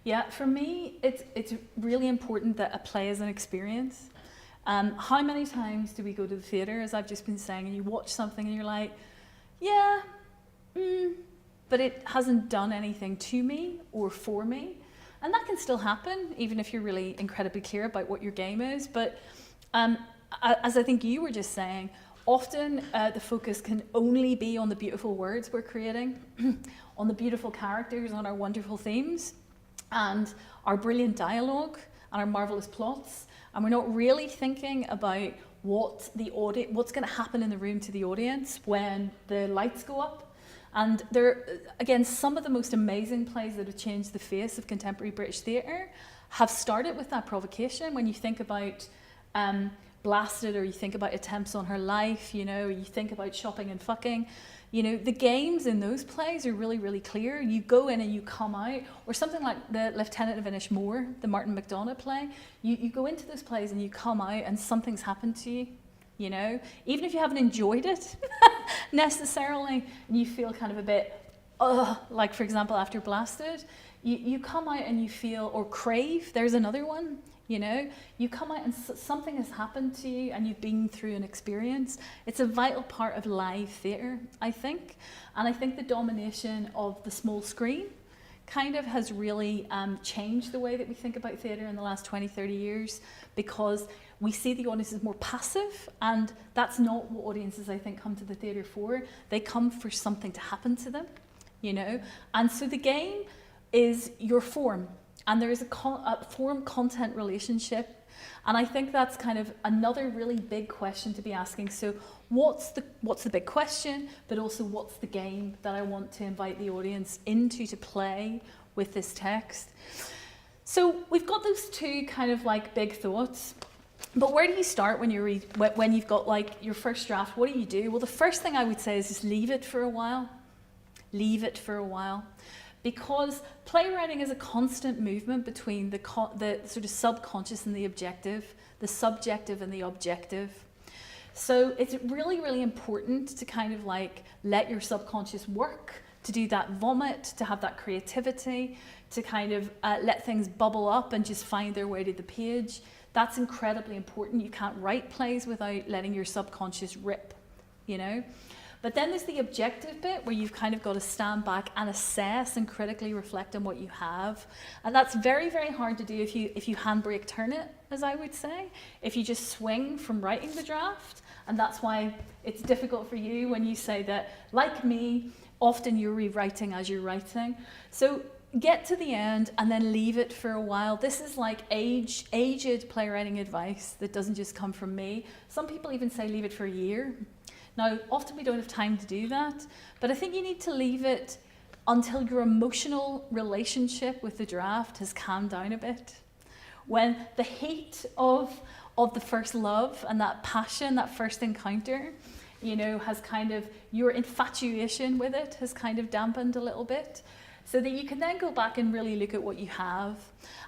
Yeah, for me, it's really important that a play is an experience. How many times do we go to the theatre, as I've just been saying, and you watch something and you're like, but it hasn't done anything to me or for me. And that can still happen, even if you're really incredibly clear about what your game is. But as I think you were just saying, often the focus can only be on the beautiful words we're creating, on the beautiful characters, on our wonderful themes, and our brilliant dialogue, and our marvelous plots. And we're not really thinking about what's going to happen in the room to the audience when the lights go up. And there, again, some of the most amazing plays that have changed the face of contemporary British theatre have started with that provocation. When you think about Blasted, or you think about Attempts on Her Life, or you think about Shopping and Fucking, the games in those plays are really, really clear. You go in and you come out, or something like the Lieutenant of Inishmore, the Martin McDonagh play. You go into those plays and you come out and something's happened to you. Even if you haven't enjoyed it necessarily, and you feel kind of a bit, like for example after Blasted, you come out and you feel, or Crave, there's another one, you come out and something has happened to you and you've been through an experience. It's a vital part of live theatre, I think, and I think the domination of the small screen kind of has really changed the way that we think about theatre in the last 20, 30 years, because we see the audience as more passive, and that's not what audiences, I think, come to the theatre for. They come for something to happen to them, And so the game is your form, and there is a form-content relationship, and I think that's kind of another really big question to be asking. So what's the big question, but also what's the game that I want to invite the audience into to play with this text? So we've got those two kind of like big thoughts. But where do you start when you've got like your first draft? What do you do? Well, the first thing I would say is just leave it for a while. Leave it for a while. Because playwriting is a constant movement between the sort of subconscious and the objective, the subjective and the objective. So it's really, really important to kind of like let your subconscious work, to do that vomit, to have that creativity, to kind of let things bubble up and just find their way to the page. That's incredibly important. You can't write plays without letting your subconscious rip, But then there's the objective bit where you've kind of got to stand back and assess and critically reflect on what you have. And that's very, very hard to do if you handbrake turn it, as I would say, if you just swing from writing the draft. And that's why it's difficult for you when you say that, like me, often you're rewriting as you're writing. So get to the end and then leave it for a while. This is like aged playwriting advice that doesn't just come from me. Some people even say leave it for a year. Now, often we don't have time to do that, but I think you need to leave it until your emotional relationship with the draft has calmed down a bit. When the heat of the first love and that passion, that first encounter, has kind of, your infatuation with it has kind of dampened a little bit, so that you can then go back and really look at what you have.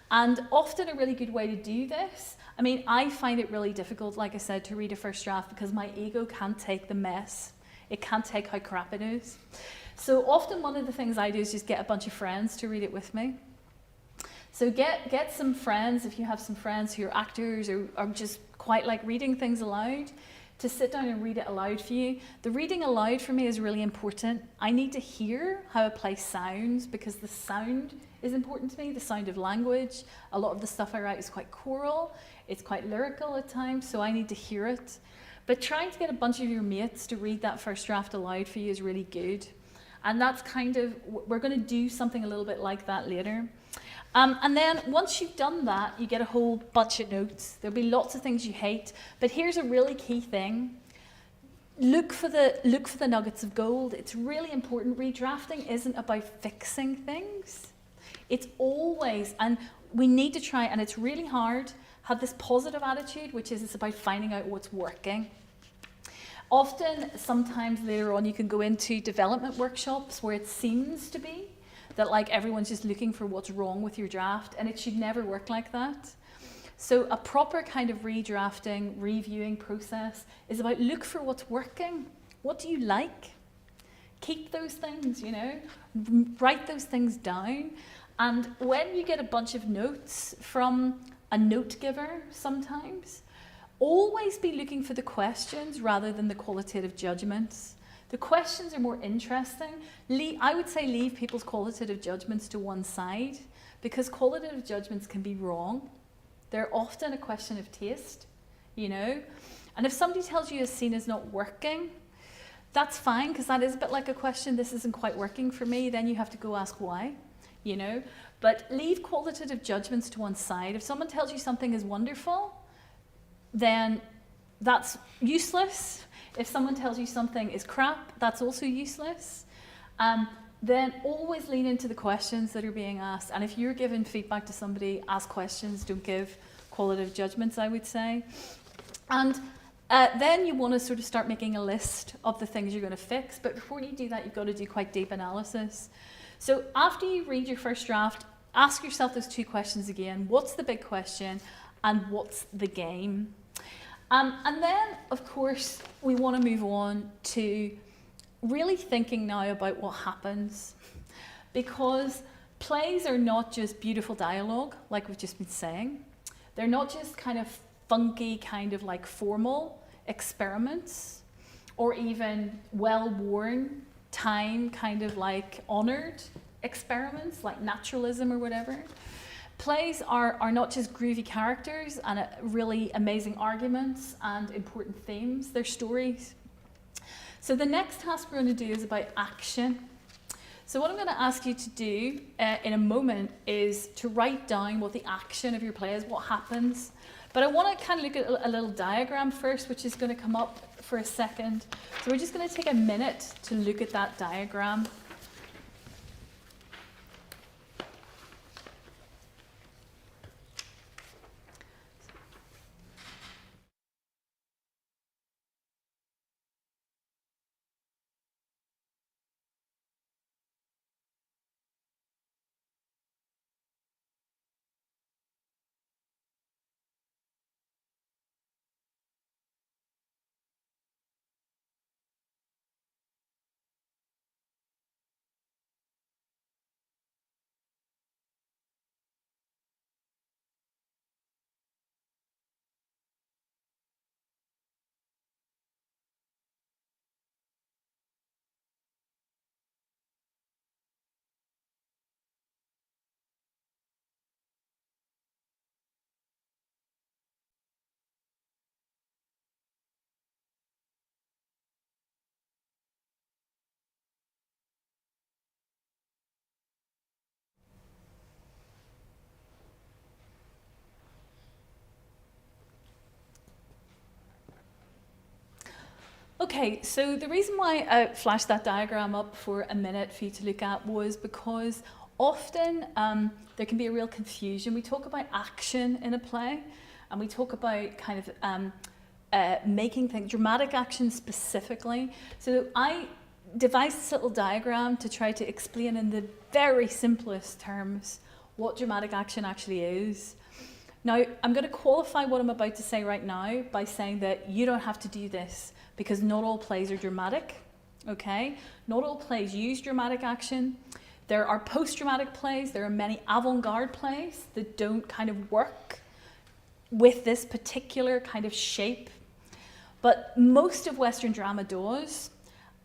And often a really good way to do this, I find it really difficult, like I said, to read a first draft because my ego can't take the mess. It can't take how crap it is. So often one of the things I do is just get a bunch of friends to read it with me. So get some friends, if you have some friends who are actors or are just quite like reading things aloud, to sit down and read it aloud for you. The reading aloud for me is really important. I need to hear how a play sounds because the sound is important to me, the sound of language. A lot of the stuff I write is quite choral, it's quite lyrical at times, so I need to hear it. But trying to get a bunch of your mates to read that first draft aloud for you is really good. And that's kind of, we're going to do something a little bit like that later. And then once you've done that, you get a whole bunch of notes. There'll be lots of things you hate, but here's a really key thing. Look for the nuggets of gold. It's really important. Redrafting isn't about fixing things. It's always, and we need to try, and it's really hard, have this positive attitude, which is it's about finding out what's working. Often, sometimes later on, you can go into development workshops where it seems to be that like everyone's just looking for what's wrong with your draft, and it should never work like that. So a proper kind of redrafting, reviewing process is about look for what's working. What do you like? Keep those things, you know, write those things down. And when you get a bunch of notes from a note giver sometimes, always be looking for the questions rather than the qualitative judgments. The questions are more interesting. I would say leave people's qualitative judgments to one side, because qualitative judgments can be wrong. They're often a question of taste, you know. And if somebody tells you a scene is not working, that's fine, because that is a bit like a question, this isn't quite working for me, then you have to go ask why, you know. But leave qualitative judgments to one side. If someone tells you something is wonderful, then that's useless. If someone tells you something is crap, that's also useless. Then always lean into the questions that are being asked. And if you're giving feedback to somebody, ask questions, don't give qualitative judgments, I would say. And then you want to sort of start making a list of the things you're going to fix. But before you do that, you've got to do quite deep analysis. So after you read your first draft, ask yourself those two questions again. What's the big question? And what's the game? And then, of course, we want to move on to really thinking now about what happens. Because plays are not just beautiful dialogue, like we've just been saying. They're not just kind of funky, kind of like formal experiments, or even well-worn, time kind of like honoured experiments, like naturalism or whatever. Plays are not just groovy characters and really amazing arguments and important themes, they're stories. So the next task we're going to do is about action. So what I'm going to ask you to do in a moment is to write down what the action of your play is, what happens. But I want to kind of look at a little diagram first, which is going to come up for a second. So we're just going to take a minute to look at that diagram. Okay, so the reason why I flashed that diagram up for a minute for you to look at was because often there can be a real confusion. We talk about action in a play, and we talk about kind of making things, dramatic action specifically. So I devised this little diagram to try to explain in the very simplest terms what dramatic action actually is. Now, I'm going to qualify what I'm about to say right now by saying that you don't have to do this, because not all plays are dramatic, okay? Not all plays use dramatic action. There are post-dramatic plays, there are many avant-garde plays that don't kind of work with this particular kind of shape. But most of Western drama does,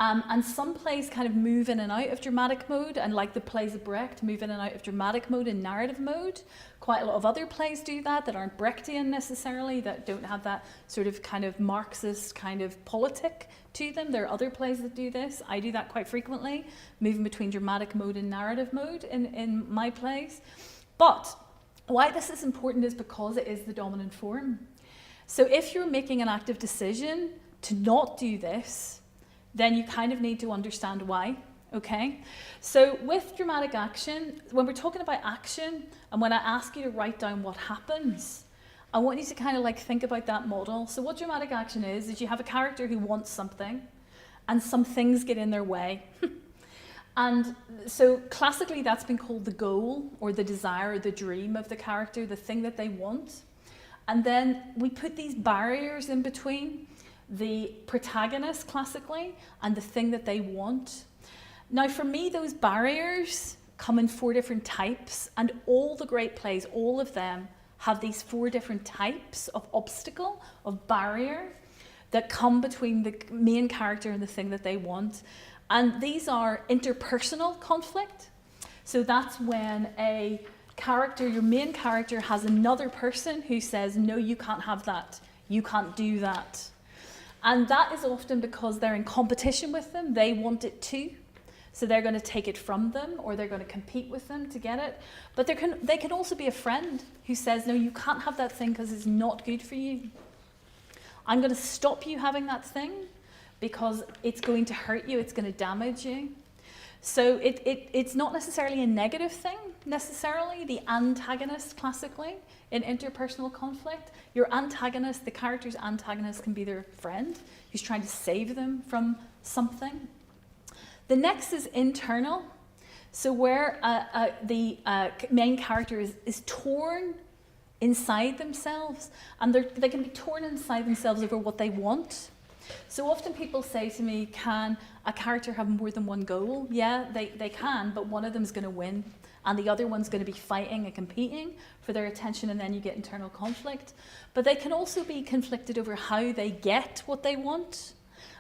And some plays kind of move in and out of dramatic mode, and like the plays of Brecht move in and out of dramatic mode and narrative mode. Quite a lot of other plays do that aren't Brechtian necessarily, that don't have that sort of kind of Marxist kind of politic to them. There are other plays that do this. I do that quite frequently, moving between dramatic mode and narrative mode in my plays. But why this is important is because it is the dominant form. So if you're making an active decision to not do this, then you kind of need to understand why, okay? So with dramatic action, when we're talking about action, and when I ask you to write down what happens, I want you to kind of like think about that model. So what dramatic action is you have a character who wants something, and some things get in their way. And so classically that's been called the goal, or the desire, or the dream of the character, the thing that they want. And then we put these barriers in between the protagonist classically and the thing that they want. Now for me, those barriers come in 4 different types, and all the great plays, all of them, have these 4 different types of obstacle, of barrier, that come between the main character and the thing that they want. And these are interpersonal conflict. So that's when a character, your main character, has another person who says, no, you can't have that, you can't do that. And that is often because they're in competition with them. They want it too. So they're going to take it from them, or they're going to compete with them to get it. But they can also be a friend who says, no, you can't have that thing because it's not good for you. I'm going to stop you having that thing because it's going to hurt you, it's going to damage you. So it's not necessarily a negative thing, necessarily. The antagonist, classically, in interpersonal conflict, your antagonist, the character's antagonist, can be their friend who's trying to save them from something. The next is internal. So where the main character is torn inside themselves, and they can be torn inside themselves over what they want. So often people say to me, can a character have more than one goal? Yeah, they can, but one of them is going to win, and the other one's going to be fighting and competing for their attention, and then you get internal conflict. But they can also be conflicted over how they get what they want.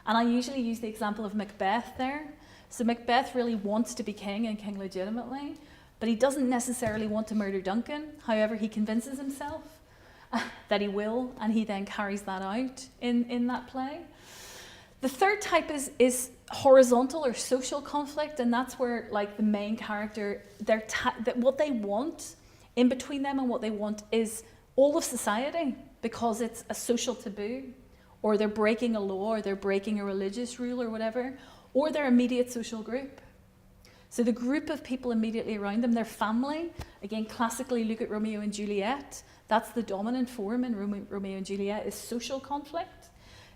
And I usually use the example of Macbeth there. So Macbeth really wants to be king, and king legitimately, but he doesn't necessarily want to murder Duncan. However, he convinces himself that he will, and he then carries that out in that play. The third type is horizontal or social conflict, and that's where like the main character, what they want in between them and what they want is all of society, because it's a social taboo, or they're breaking a law, or they're breaking a religious rule or whatever, or their immediate social group. So the group of people immediately around them, their family, again, classically look at Romeo and Juliet. That's the dominant form in Romeo and Juliet, is social conflict.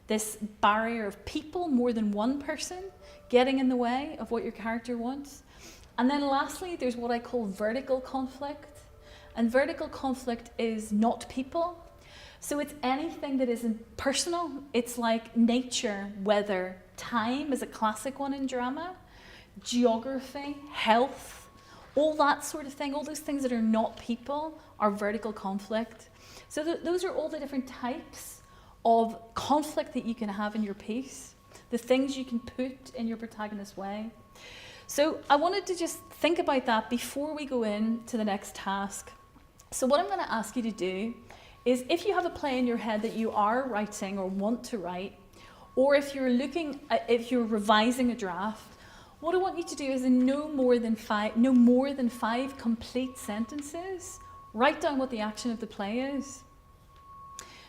This barrier of people, more than one person, getting in the way of what your character wants. And then lastly, there's what I call vertical conflict. And vertical conflict is not people. So it's anything that isn't personal. It's like nature, weather, time is a classic one in drama, geography, health, all that sort of thing. All those things that are not people are vertical conflict. So those are all the different types of conflict that you can have in your piece, the things you can put in your protagonist's way. So I wanted to just think about that before we go in to the next task. So what I'm going to ask you to do is, if you have a play in your head that you are writing or want to write, or if you're revising a draft, what I want you to do is, in no more than five complete sentences, write down what the action of the play is.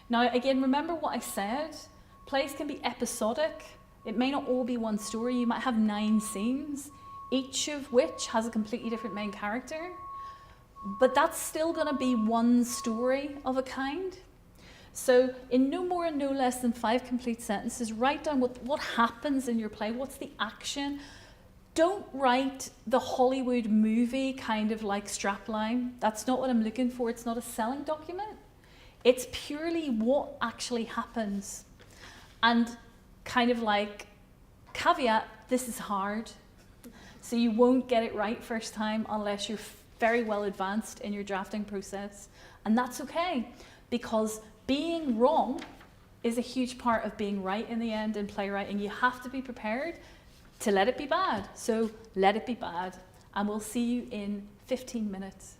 Now, again, remember what I said. Plays can be episodic. It may not all be one story. You might have 9 scenes, each of which has a completely different main character. But that's still going to be one story of a kind. So in no more and no less than 5 complete sentences, write down what happens in your play. What's the action? Don't write the Hollywood movie kind of like strapline. That's not what I'm looking for. It's not a selling document. It's purely what actually happens. And kind of like, caveat, this is hard. So you won't get it right first time unless you're very well advanced in your drafting process. And that's okay, because being wrong is a huge part of being right in the end in playwriting. You have to be prepared to let it be bad. So let it be bad. And we'll see you in 15 minutes.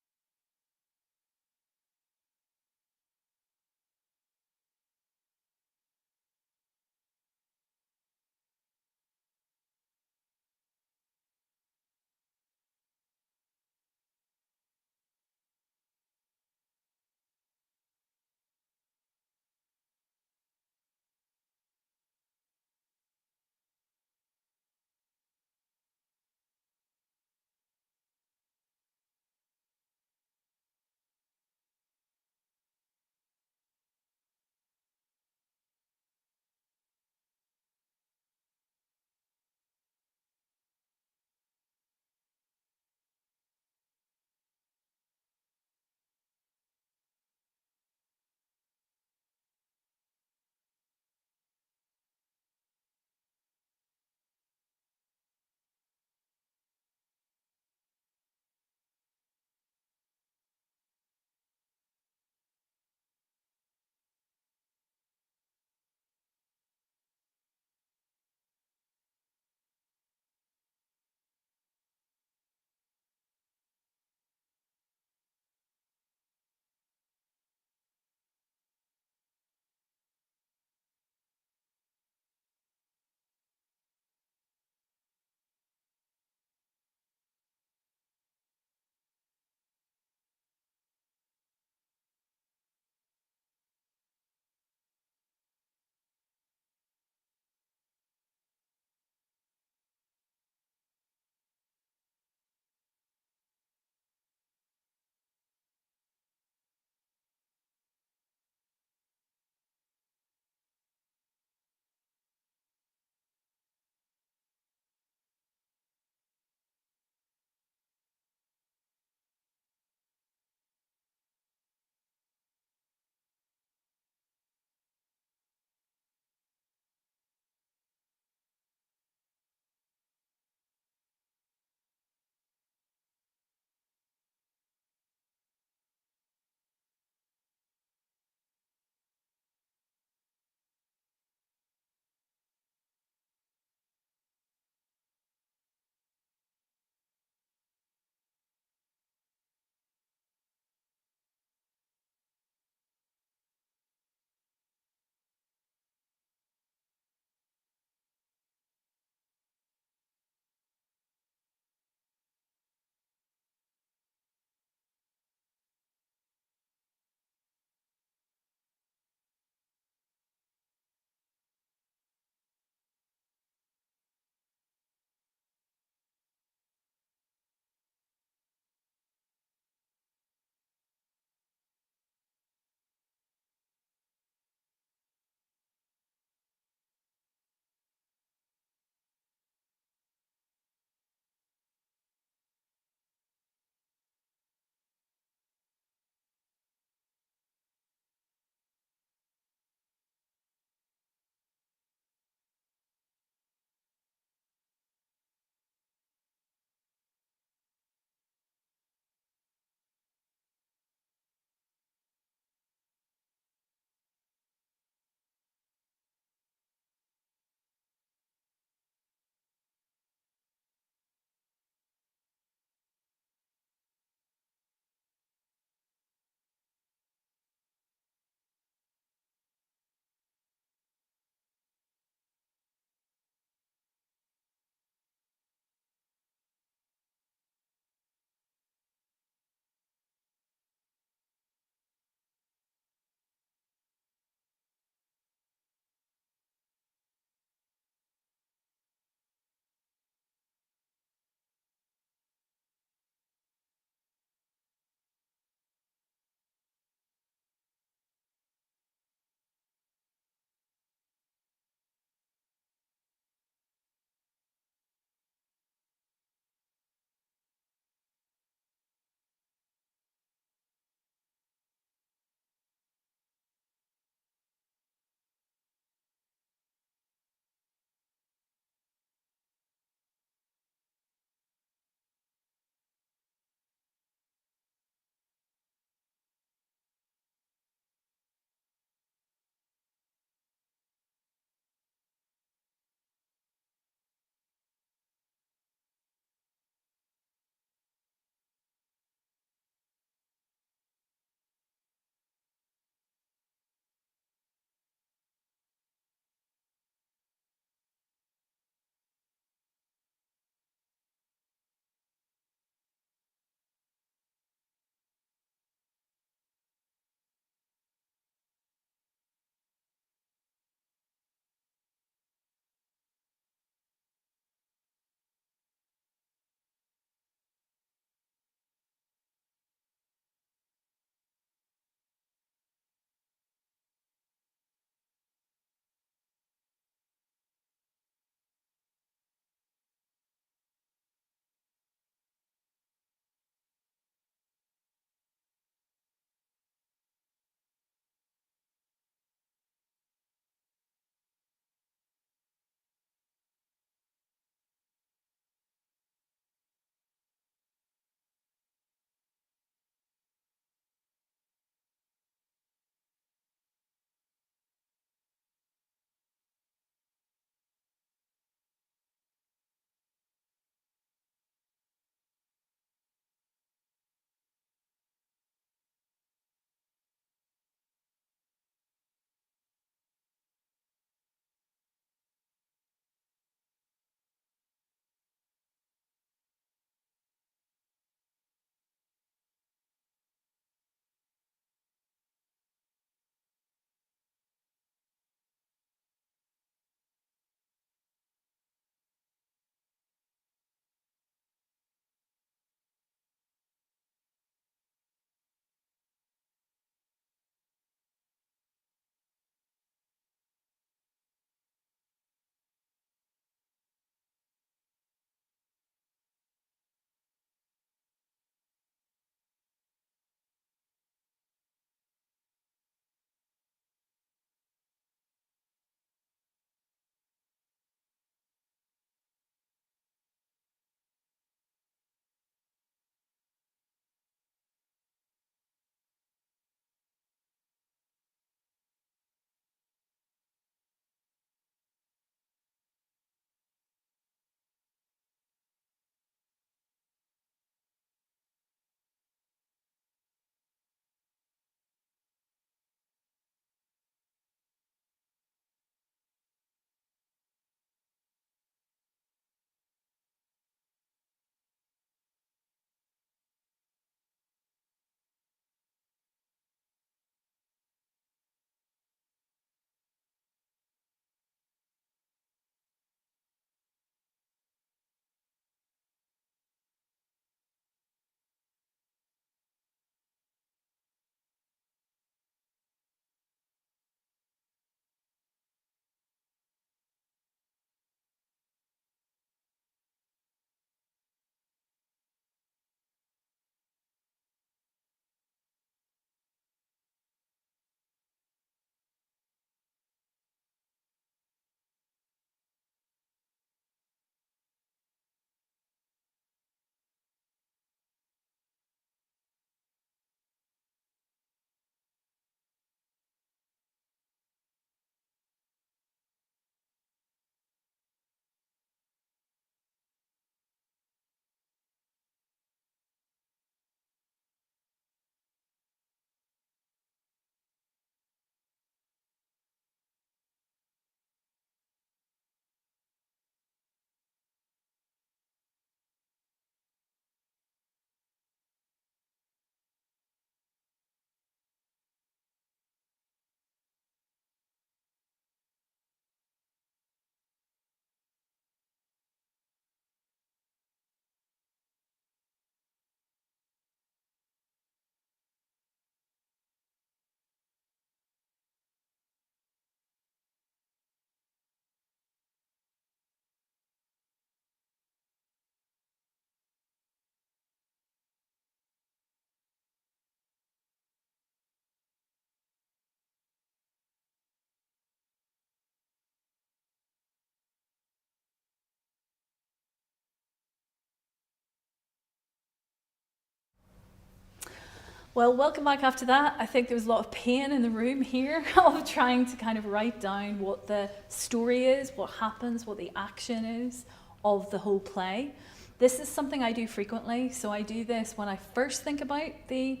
Well, welcome back after that. I think there was a lot of pain in the room here of trying to kind of write down what the story is, what happens, what the action is of the whole play. This is something I do frequently. So I do this when I first think about the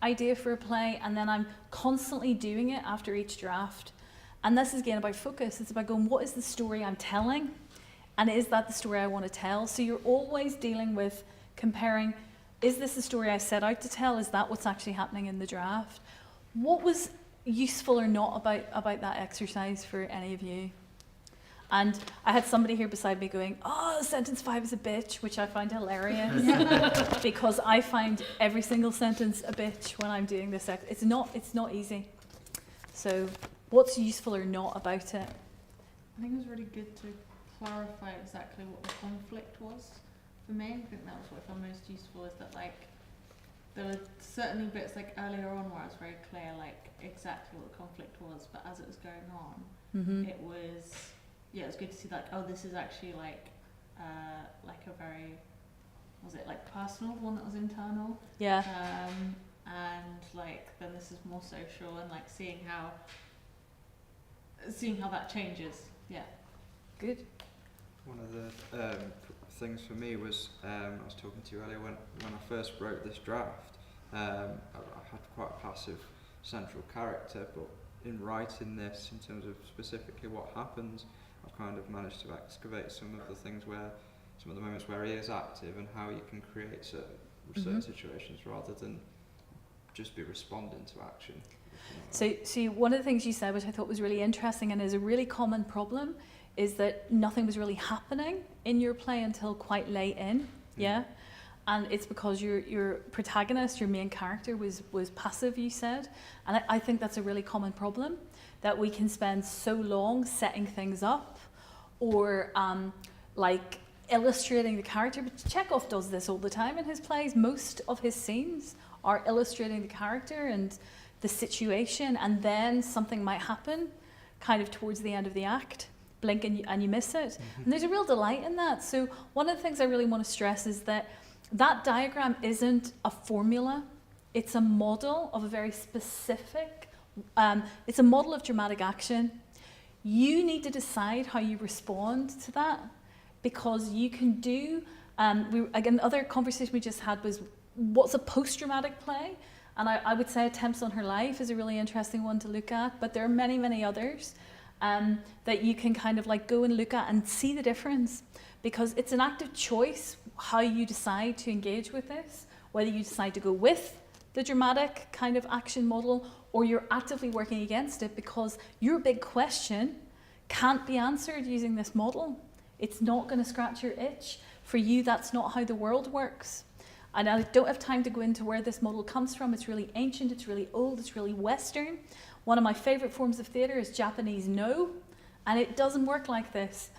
idea for a play, and then I'm constantly doing it after each draft. And this is again about focus. It's about going, what is the story I'm telling? And is that the story I want to tell? So you're always dealing with comparing, is this the story I set out to tell? Is that what's actually happening in the draft? What was useful or not about that exercise for any of you? And I had somebody here beside me going, oh, sentence 5 is a bitch, which I find hilarious because I find every single sentence a bitch when I'm doing this. It's not easy. So what's useful or not about it? I think it was really good to clarify exactly what the conflict was for me. I think that was what I found most useful, is that like there were certainly bits like earlier on where I was very clear like exactly what the conflict was, but as it was going on, it was good to see like, oh, this is actually like a very, was it like personal one that was internal? Yeah. And like then this is more social, and like seeing how that changes. Yeah. Good. One of the things for me was, I was talking to you earlier, when I first wrote this draft, I had quite a passive central character, but in writing this, in terms of specifically what happens, I've kind of managed to excavate some of the moments where he is active, and how you can create certain situations rather than just be responding to action. So one of the things you said, which I thought was really interesting and is a really common problem, is that nothing was really happening in your play until quite late in, yeah? And it's because your protagonist, your main character, was passive, you said. And I think that's a really common problem, that we can spend so long setting things up or like illustrating the character. But Chekhov does this all the time in his plays. Most of his scenes are illustrating the character and the situation, and then something might happen kind of towards the end of the act. Blink and you miss it. And there's a real delight in that. So one of the things I really want to stress is that diagram isn't a formula. It's a model of a very specific, it's a model of dramatic action. You need to decide how you respond to that, because you can do, other conversation we just had was, what's a post-dramatic play? And I would say Attempts on Her Life is a really interesting one to look at, but there are many, many others that you can kind of like go and look at and see the difference, because it's an active choice how you decide to engage with this, whether you decide to go with the dramatic kind of action model or you're actively working against it because your big question can't be answered using this model. It's not going to scratch your itch. For you, that's not how the world works. And I don't have time to go into where this model comes from. It's really ancient, it's really old, it's really Western. One of my favorite forms of theatre is Japanese no, and it doesn't work like this.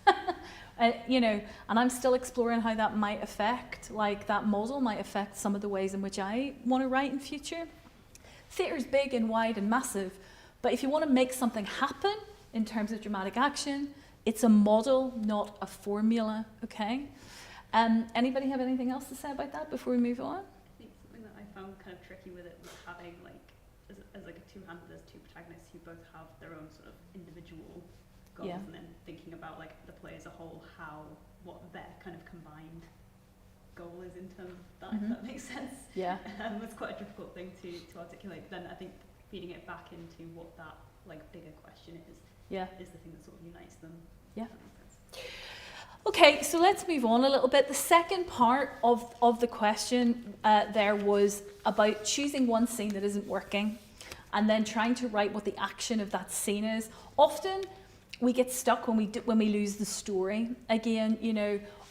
And I'm still exploring how that might affect, like that model might affect some of the ways in which I want to write in future. Theatre's big and wide and massive, but if you want to make something happen in terms of dramatic action, it's a model, not a formula, okay? Anybody have anything else to say about that before we move on? I think something that I found kind of tricky with it was having as like a two-handed, there's two protagonists who both have their own sort of individual goals, and then thinking about like the play as a whole, what their kind of combined goal is in terms of that, if that makes sense. Yeah. It's quite a difficult thing to articulate. But then I think feeding it back into what that like bigger question is the thing that sort of unites them. Yeah. If that makes sense. Okay, so let's move on a little bit. The second part of the question there was about choosing one scene that isn't working and then trying to write what the action of that scene is. Often we get stuck when we lose the story again,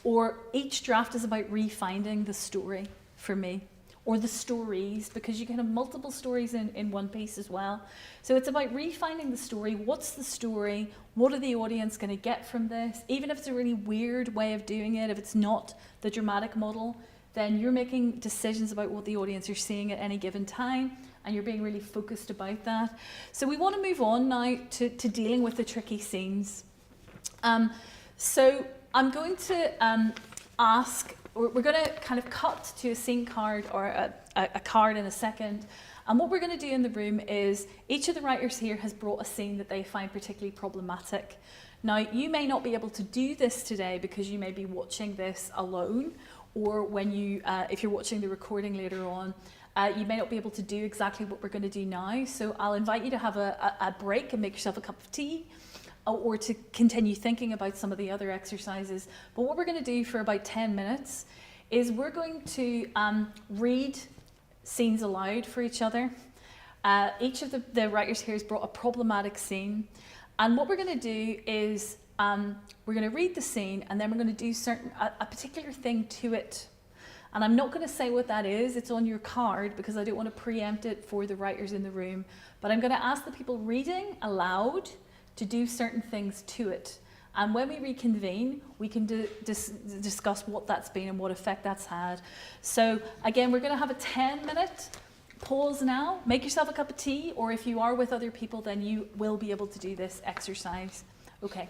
or each draft is about refinding the story for me, or the stories, because you can have multiple stories in one piece as well. So it's about refinding the story. What's the story? What are the audience going to get from this? Even if it's a really weird way of doing it, if it's not the dramatic model, then you're making decisions about what the audience are seeing at any given time, and you're being really focused about that. So we want to move on now to dealing with the tricky scenes. So I'm going to we're going to kind of cut to a scene card or a card in a second, And what we're going to do in the room is each of the writers here has brought a scene that they find particularly problematic. Now, you may not be able to do this today because you may be watching this alone, or when you, if you're watching the recording later on, you may not be able to do exactly what we're going to do now. So I'll invite you to have a break and make yourself a cup of tea, or to continue thinking about some of the other exercises. But what we're going to do for about 10 minutes is we're going to read scenes aloud for each other. Each of the writers here has brought a problematic scene. And what we're going to do is we're going to read the scene, and then we're going to do a particular thing to it. And I'm not going to say what that is. It's on your card because I don't want to preempt it for the writers in the room. But I'm going to ask the people reading aloud to do certain things to it. And when we reconvene, we can discuss what that's been and what effect that's had. So again, we're going to have a 10-minute pause now. Make yourself a cup of tea, or if you are with other people, then you will be able to do this exercise. Okay.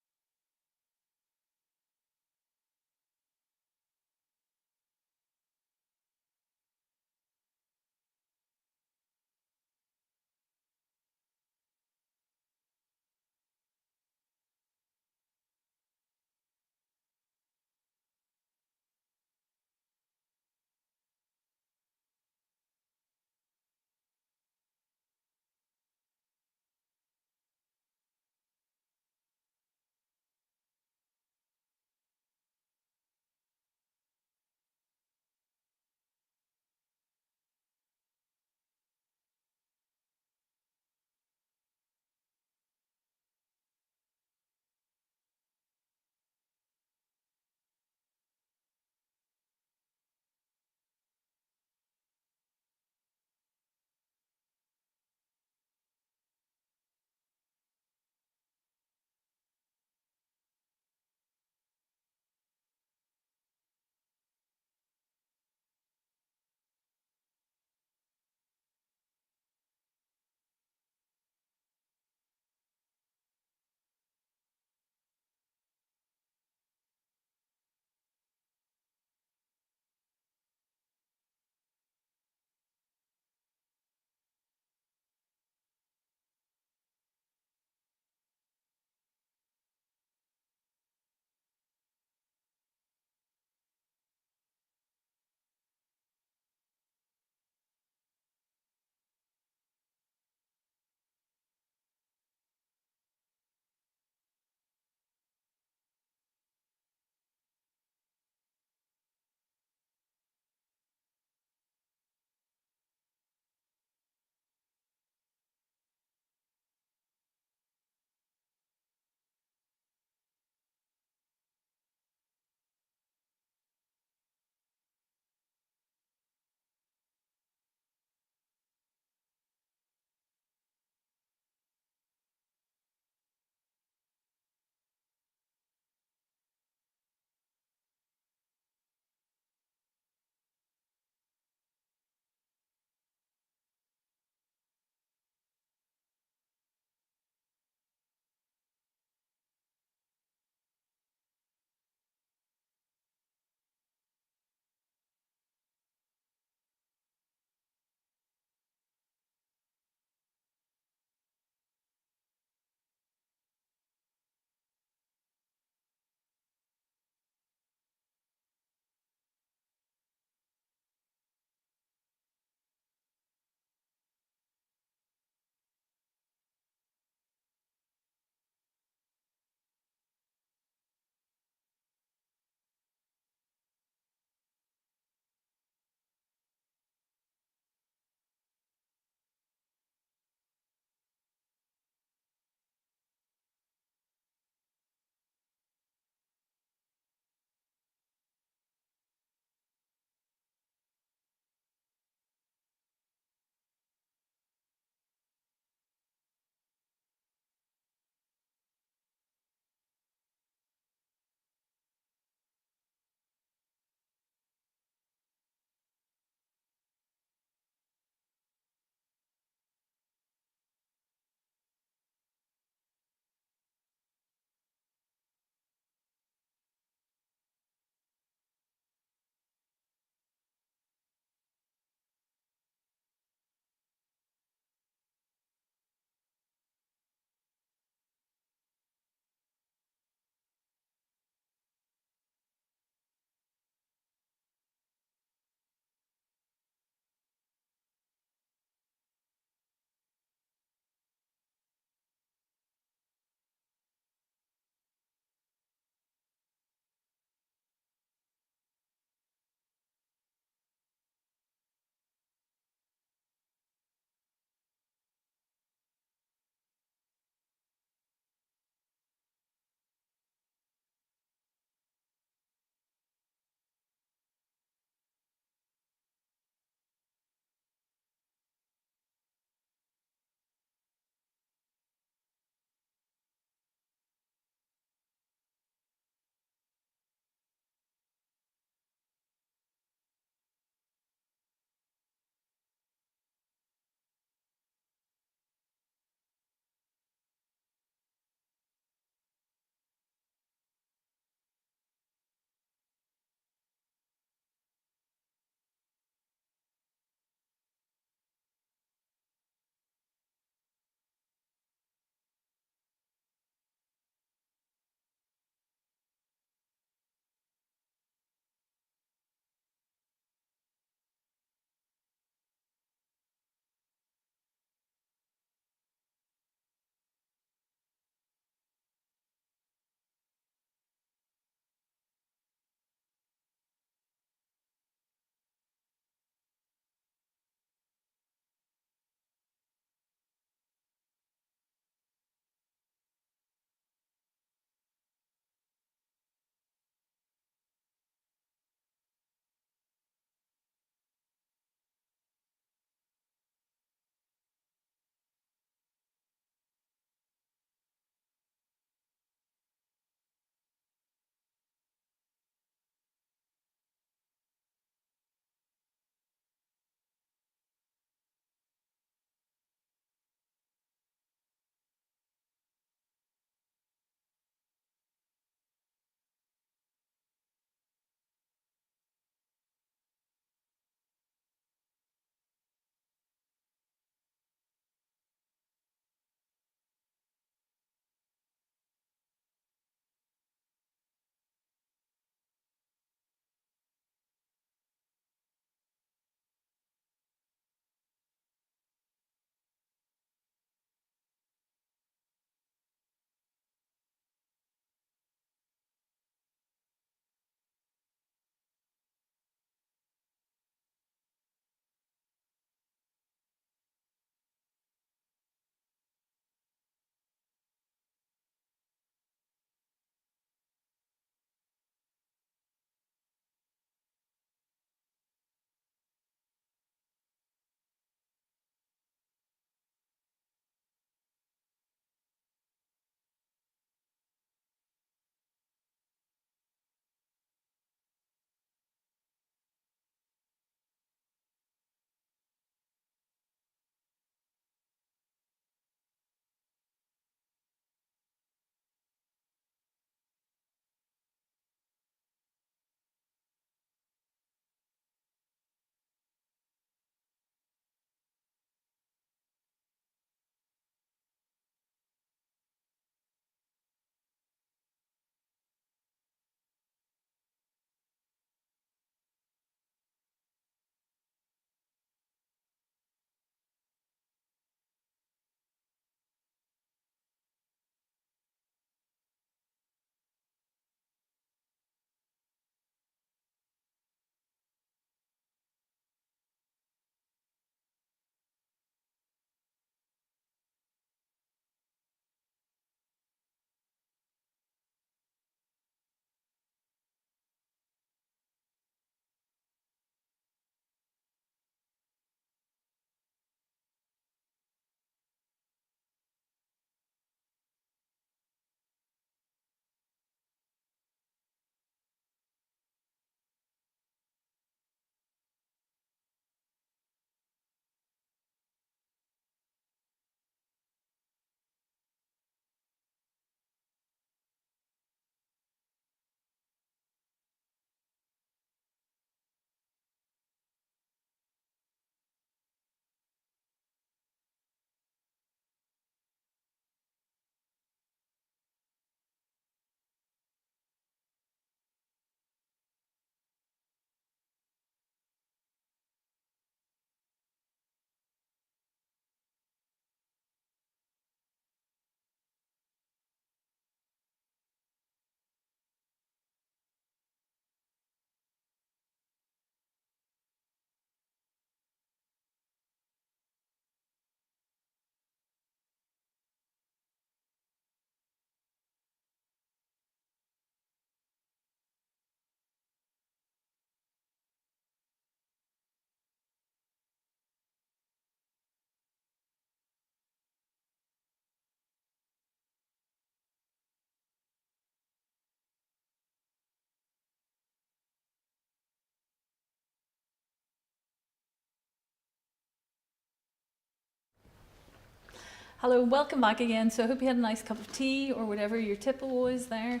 Hello, welcome back again. So I hope you had a nice cup of tea or whatever your tipple was there.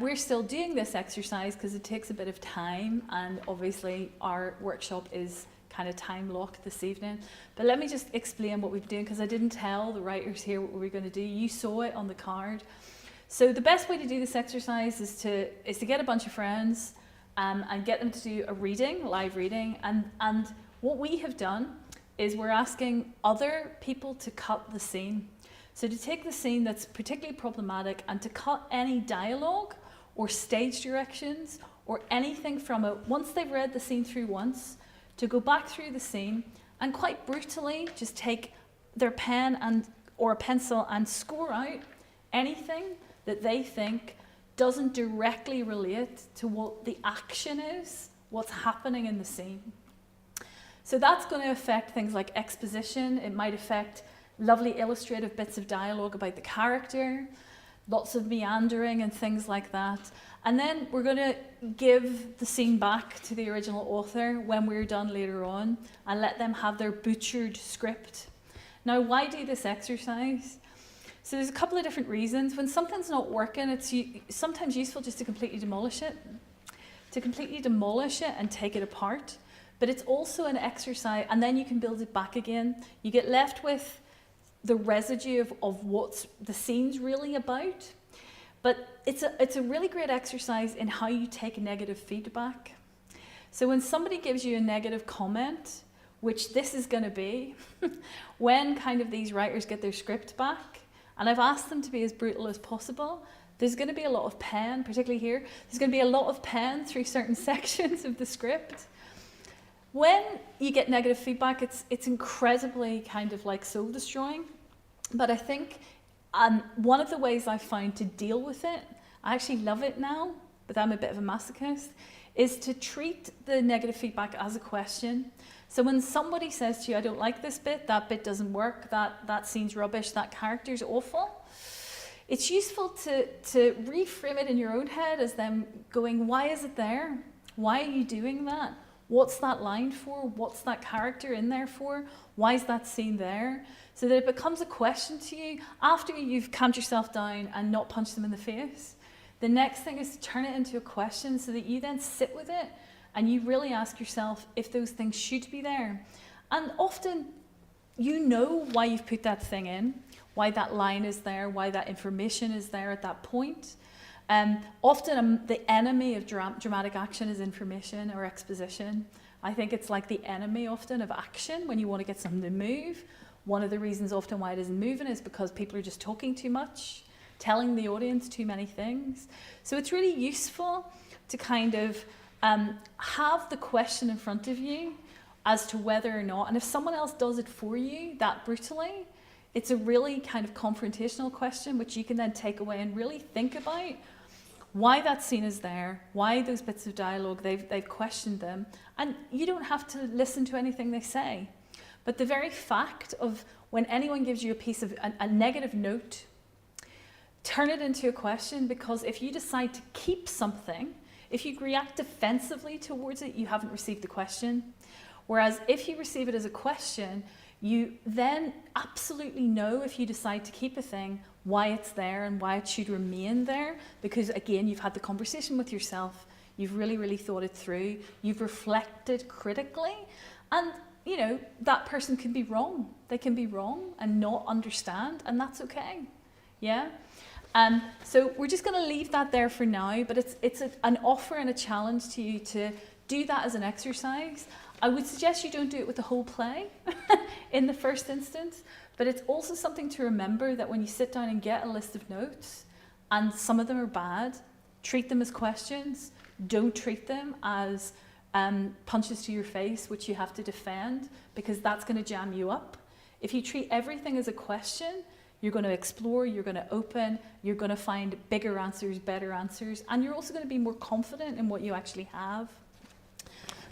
We're still doing this exercise because it takes a bit of time, and obviously our workshop is kind of time locked this evening. But let me just explain what we've been doing, because I didn't tell the writers here what we were going to do. You saw it on the card. So the best way to do this exercise is to get a bunch of friends and get them to do a reading, live reading. And what we have done is we're asking other people to cut the scene. So to take the scene that's particularly problematic and to cut any dialogue or stage directions or anything from it, once they've read the scene through once, to go back through the scene and quite brutally just take their pen or a pencil and score out anything that they think doesn't directly relate to what the action is, what's happening in the scene. So that's going to affect things like exposition. It might affect lovely illustrative bits of dialogue about the character, lots of meandering and things like that. And then we're going to give the scene back to the original author when we're done later on and let them have their butchered script. Now, why do this exercise? So there's a couple of different reasons. When something's not working, it's sometimes useful just to completely demolish it. And take it apart. But it's also an exercise, and then you can build it back again. You get left with the residue of what the scene's really about. But it's a really great exercise in how you take negative feedback. So when somebody gives you a negative comment, which this is going to be, when kind of these writers get their script back, and I've asked them to be as brutal as possible, there's going to be a lot of pen, particularly here. There's going to be a lot of pen through certain sections of the script. When you get negative feedback, it's incredibly kind of like soul destroying. But I think one of the ways I've found to deal with it, I actually love it now, but I'm a bit of a masochist, is to treat the negative feedback as a question. So when somebody says to you, I don't like this bit, that bit doesn't work, that scene's rubbish, that character's awful, it's useful to reframe it in your own head as them going, why is it there? Why are you doing that? What's that line for? What's that character in there for? Why is that scene there? So that it becomes a question to you after you've calmed yourself down and not punched them in the face. The next thing is to turn it into a question so that you then sit with it and you really ask yourself if those things should be there. And often you know why you've put that thing in, why that line is there, why that information is there at that point. Often the enemy of dramatic action is information or exposition. I think it's like the enemy often of action when you want to get something to move. One of the reasons often why it isn't moving is because people are just talking too much, telling the audience too many things. So it's really useful to kind of have the question in front of you as to whether or not, and if someone else does it for you that brutally, it's a really kind of confrontational question which you can then take away and really think about why that scene is there, why those bits of dialogue, they've questioned them, and you don't have to listen to anything they say. But the very fact of when anyone gives you a piece of a negative note, turn it into a question, because if you decide to keep something, if you react defensively towards it, you haven't received the question. Whereas if you receive it as a question, you then absolutely know, if you decide to keep a thing, why it's there and why it should remain there, because again, you've had the conversation with yourself, you've really, really thought it through, you've reflected critically, and you know, that person can be wrong. They can be wrong and not understand, and that's okay. Yeah? So we're just going to leave that there for now, but it's an offer and a challenge to you to do that as an exercise. I would suggest you don't do it with the whole play in the first instance, but it's also something to remember that when you sit down and get a list of notes, and some of them are bad, treat them as questions. Don't treat them as punches to your face, which you have to defend, because that's going to jam you up. If you treat everything as a question, you're going to explore, you're going to open, you're going to find bigger answers, better answers, and you're also going to be more confident in what you actually have.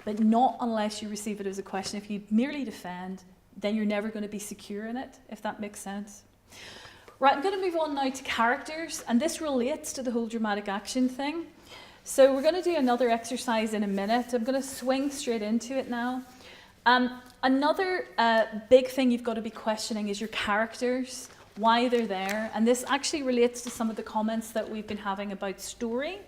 But not unless you receive it as a question. If you merely defend, then you're never going to be secure in it, if that makes sense. Right, I'm going to move on now to characters, and this relates to the whole dramatic action thing. So we're going to do another exercise in a minute. I'm going to swing straight into it now. Another big thing you've got to be questioning is your characters, why they're there. And this actually relates to some of the comments that we've been having about story.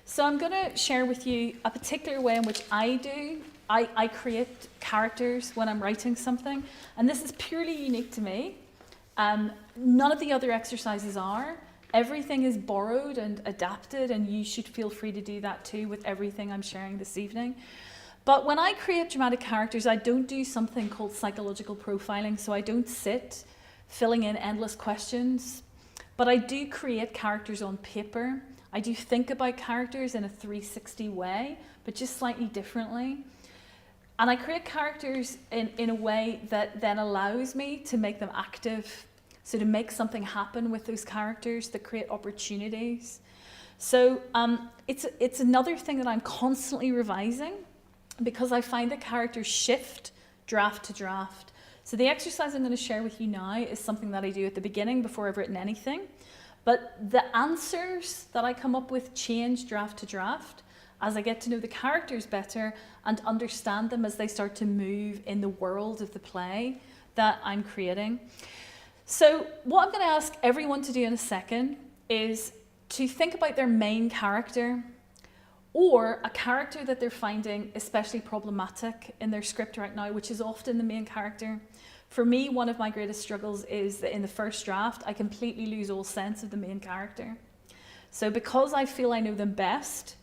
So I'm going to share with you a particular way in which I create characters when I'm writing something. And this is purely unique to me. None of the other exercises are. Everything is borrowed and adapted, and you should feel free to do that too with everything I'm sharing this evening. But when I create dramatic characters, I don't do something called psychological profiling. So I don't sit filling in endless questions, but I do create characters on paper. I do think about characters in a 360 way, but just slightly differently. And I create characters in a way that then allows me to make them active. So to make something happen with those characters, that create opportunities. So it's another thing that I'm constantly revising, because I find that characters shift draft to draft. So the exercise I'm going to share with you now is something that I do at the beginning before I've written anything. But the answers that I come up with change draft to draft as I get to know the characters better and understand them as they start to move in the world of the play that I'm creating. So what I'm going to ask everyone to do in a second is to think about their main character, or a character that they're finding especially problematic in their script right now, which is often the main character. For me, one of my greatest struggles is that in the first draft, I completely lose all sense of the main character. So because I feel I know them best,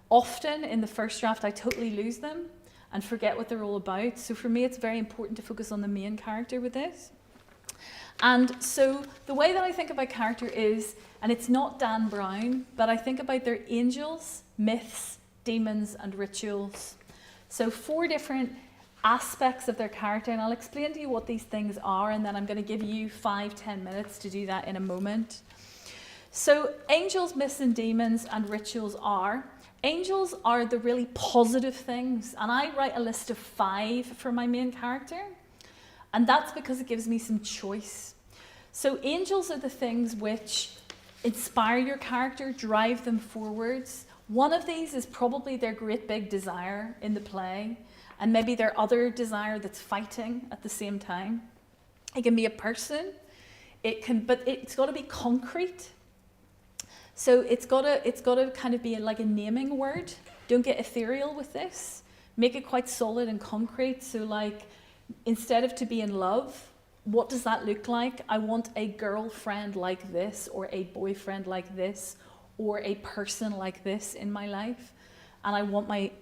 often in the first draft, I totally lose them and forget what they're all about. So for me, it's very important to focus on the main character with this. And so the way that I think about character is, and it's not Dan Brown, but I think about their angels, myths, demons, and rituals. So 4 different aspects of their character, and I'll explain to you what these things are, and then I'm going to give you 5-10 minutes to do that in a moment. So angels, myths, and demons and rituals are, angels are the really positive things, and I write a list of 5 for my main character, and that's because it gives me some choice. So angels are the things which inspire your character, drive them forwards. One of these is probably their great big desire in the play, and maybe their other desire that's fighting at the same time. It can be a person, but it's got to be concrete. So it's got to kind of be like a naming word. Don't get ethereal with this. Make it quite solid and concrete. So like, instead of to be in love, what does that look like? I want a girlfriend like this, or a boyfriend like this, or a person like this in my life. And I want my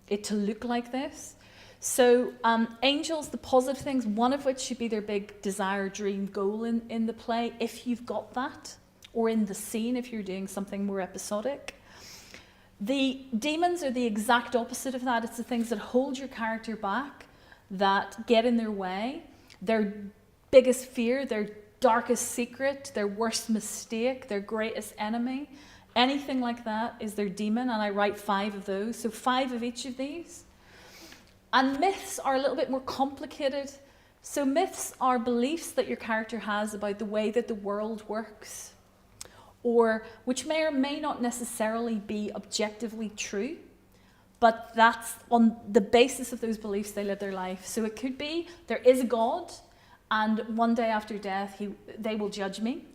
it to look like this. So angels, the positive things, one of which should be their big desire, dream, goal in the play, if you've got that, or in the scene if you're doing something more episodic. The demons are the exact opposite of that. It's the things that hold your character back, that get in their way, their biggest fear, their darkest secret, their worst mistake, their greatest enemy. Anything like that is their demon, and I write 5 of those, so 5 of each of these. And myths are a little bit more complicated. So myths are beliefs that your character has about the way that the world works, or which may or may not necessarily be objectively true, but that's on the basis of those beliefs they live their life. So it could be there is a God, and one day after death they will judge me.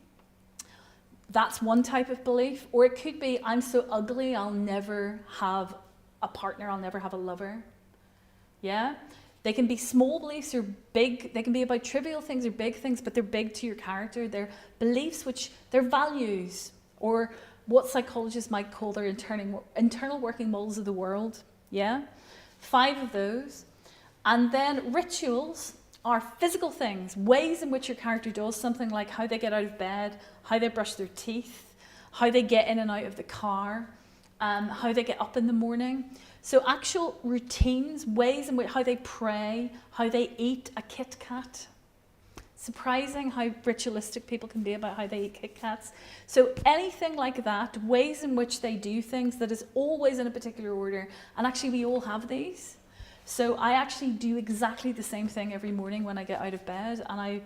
That's one type of belief. Or it could be, I'm so ugly I'll never have a partner, I'll never have a lover. Yeah? They can be small beliefs or big, they can be about trivial things or big things, but they're big to your character. They're beliefs which, they're values, or what psychologists might call their internal working models of the world. Yeah? 5 of those. And then rituals are physical things, ways in which your character does something, like how they get out of bed, how they brush their teeth, how they get in and out of the car, how they get up in the morning. So actual routines, ways in which, how they pray, how they eat a Kit Kat. Surprising how ritualistic people can be about how they eat Kit Kats. So anything like that, ways in which they do things that is always in a particular order. And actually we all have these. So I actually do exactly the same thing every morning when I get out of bed. And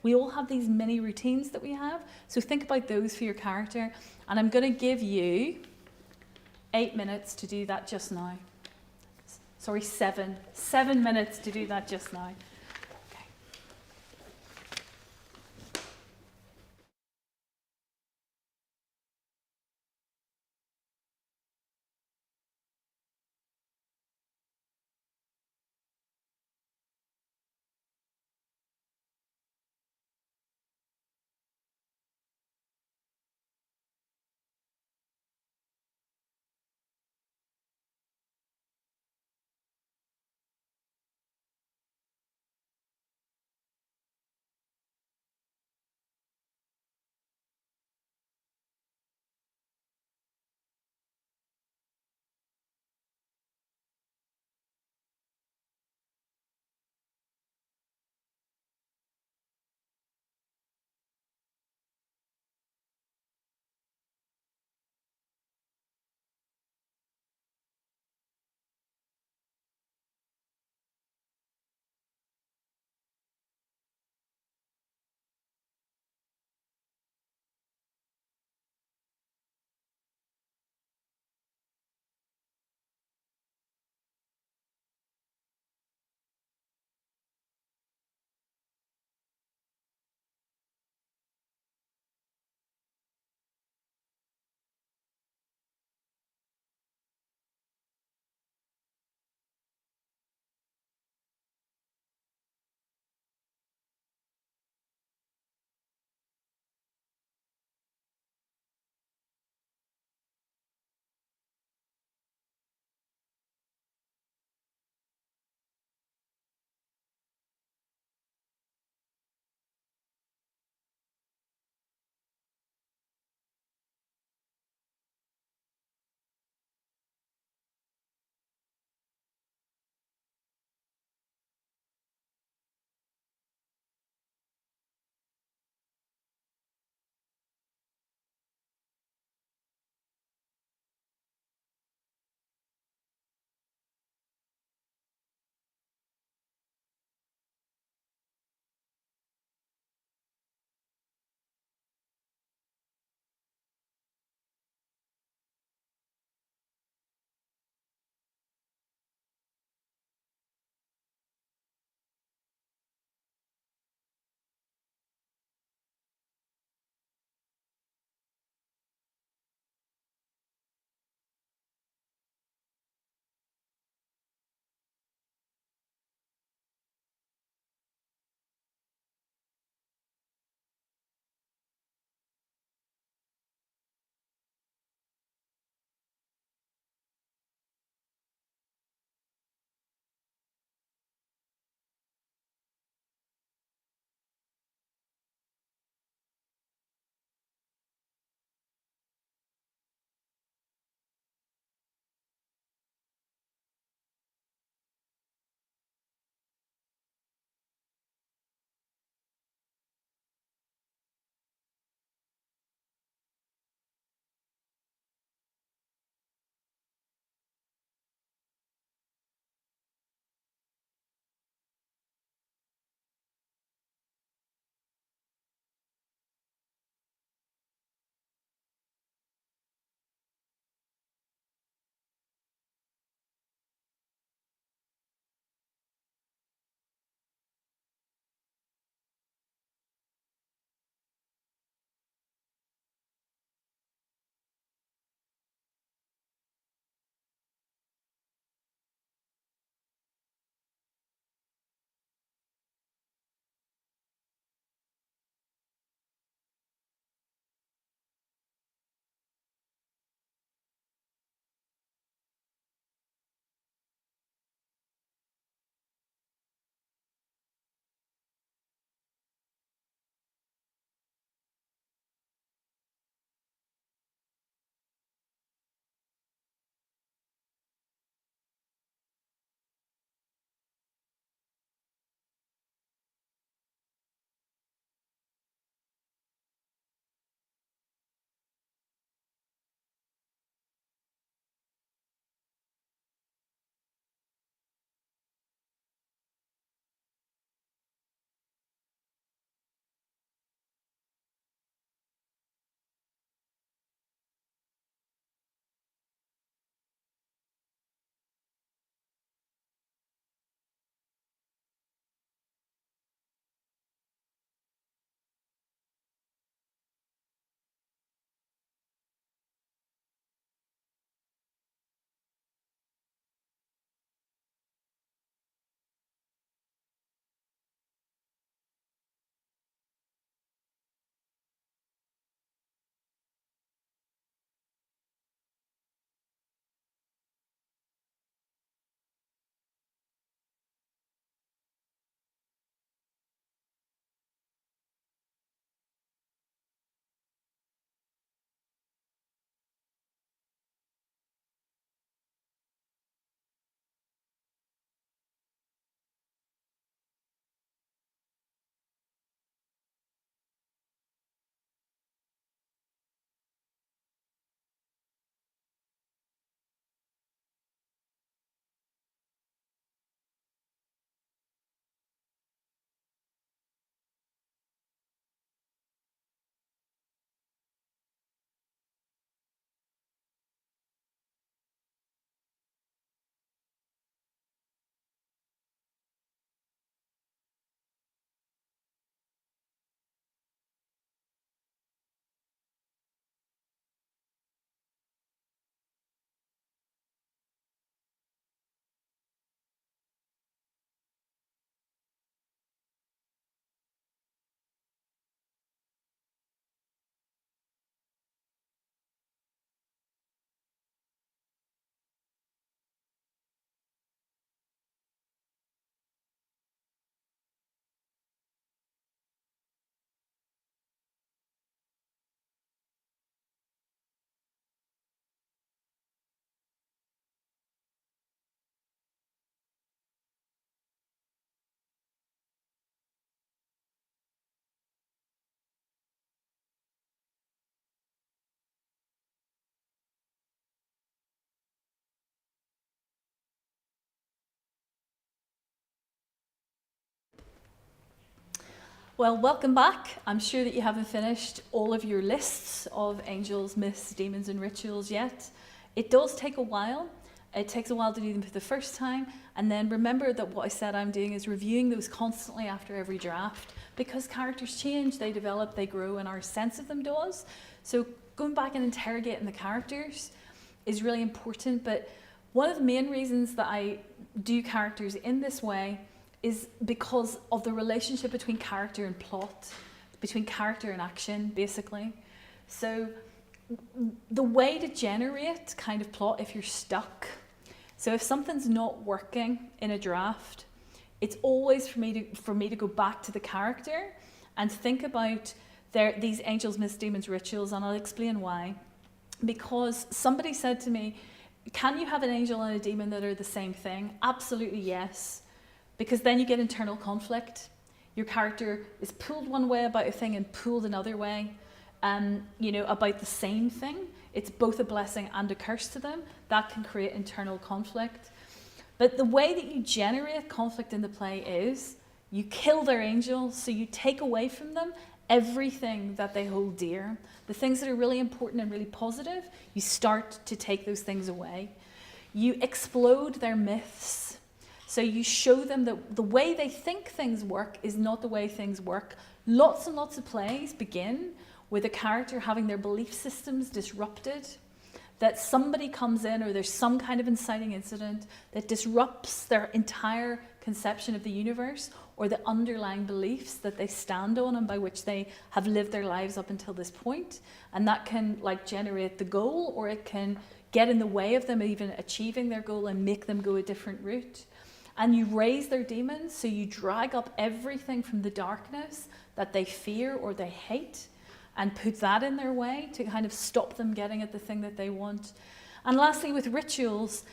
we all have these mini routines that we have. So think about those for your character. And I'm going to give you 8 minutes to do that just now. sorry, 7 minutes to do that just now. Well, welcome back. I'm sure that you haven't finished all of your lists of angels, myths, demons, and rituals yet. It does take a while. It takes a while to do them for the first time. And then remember that what I said I'm doing is reviewing those constantly after every draft, because characters change, they develop, they grow, and our sense of them does. So going back and interrogating the characters is really important. But one of the main reasons that I do characters in this way is because of the relationship between character and plot, between character and action, basically. So the way to generate kind of plot if you're stuck, so if something's not working in a draft, it's always for me to go back to the character and think about these angels, myths, demons, rituals, and I'll explain why. Because somebody said to me, can you have an angel and a demon that are the same thing? Absolutely yes. Because then you get internal conflict. Your character is pulled one way about a thing and pulled another way, about the same thing. It's both a blessing and a curse to them. That can create internal conflict. But the way that you generate conflict in the play is you kill their angels, so you take away from them everything that they hold dear. The things that are really important and really positive, you start to take those things away. You explode their myths. So you show them that the way they think things work is not the way things work. Lots and lots of plays begin with a character having their belief systems disrupted, that somebody comes in or there's some kind of inciting incident that disrupts their entire conception of the universe or the underlying beliefs that they stand on and by which they have lived their lives up until this point. And that can generate the goal, or it can get in the way of them even achieving their goal and make them go a different route. And you raise their demons, so you drag up everything from the darkness that they fear or they hate and put that in their way to kind of stop them getting at the thing that they want. And lastly, with rituals,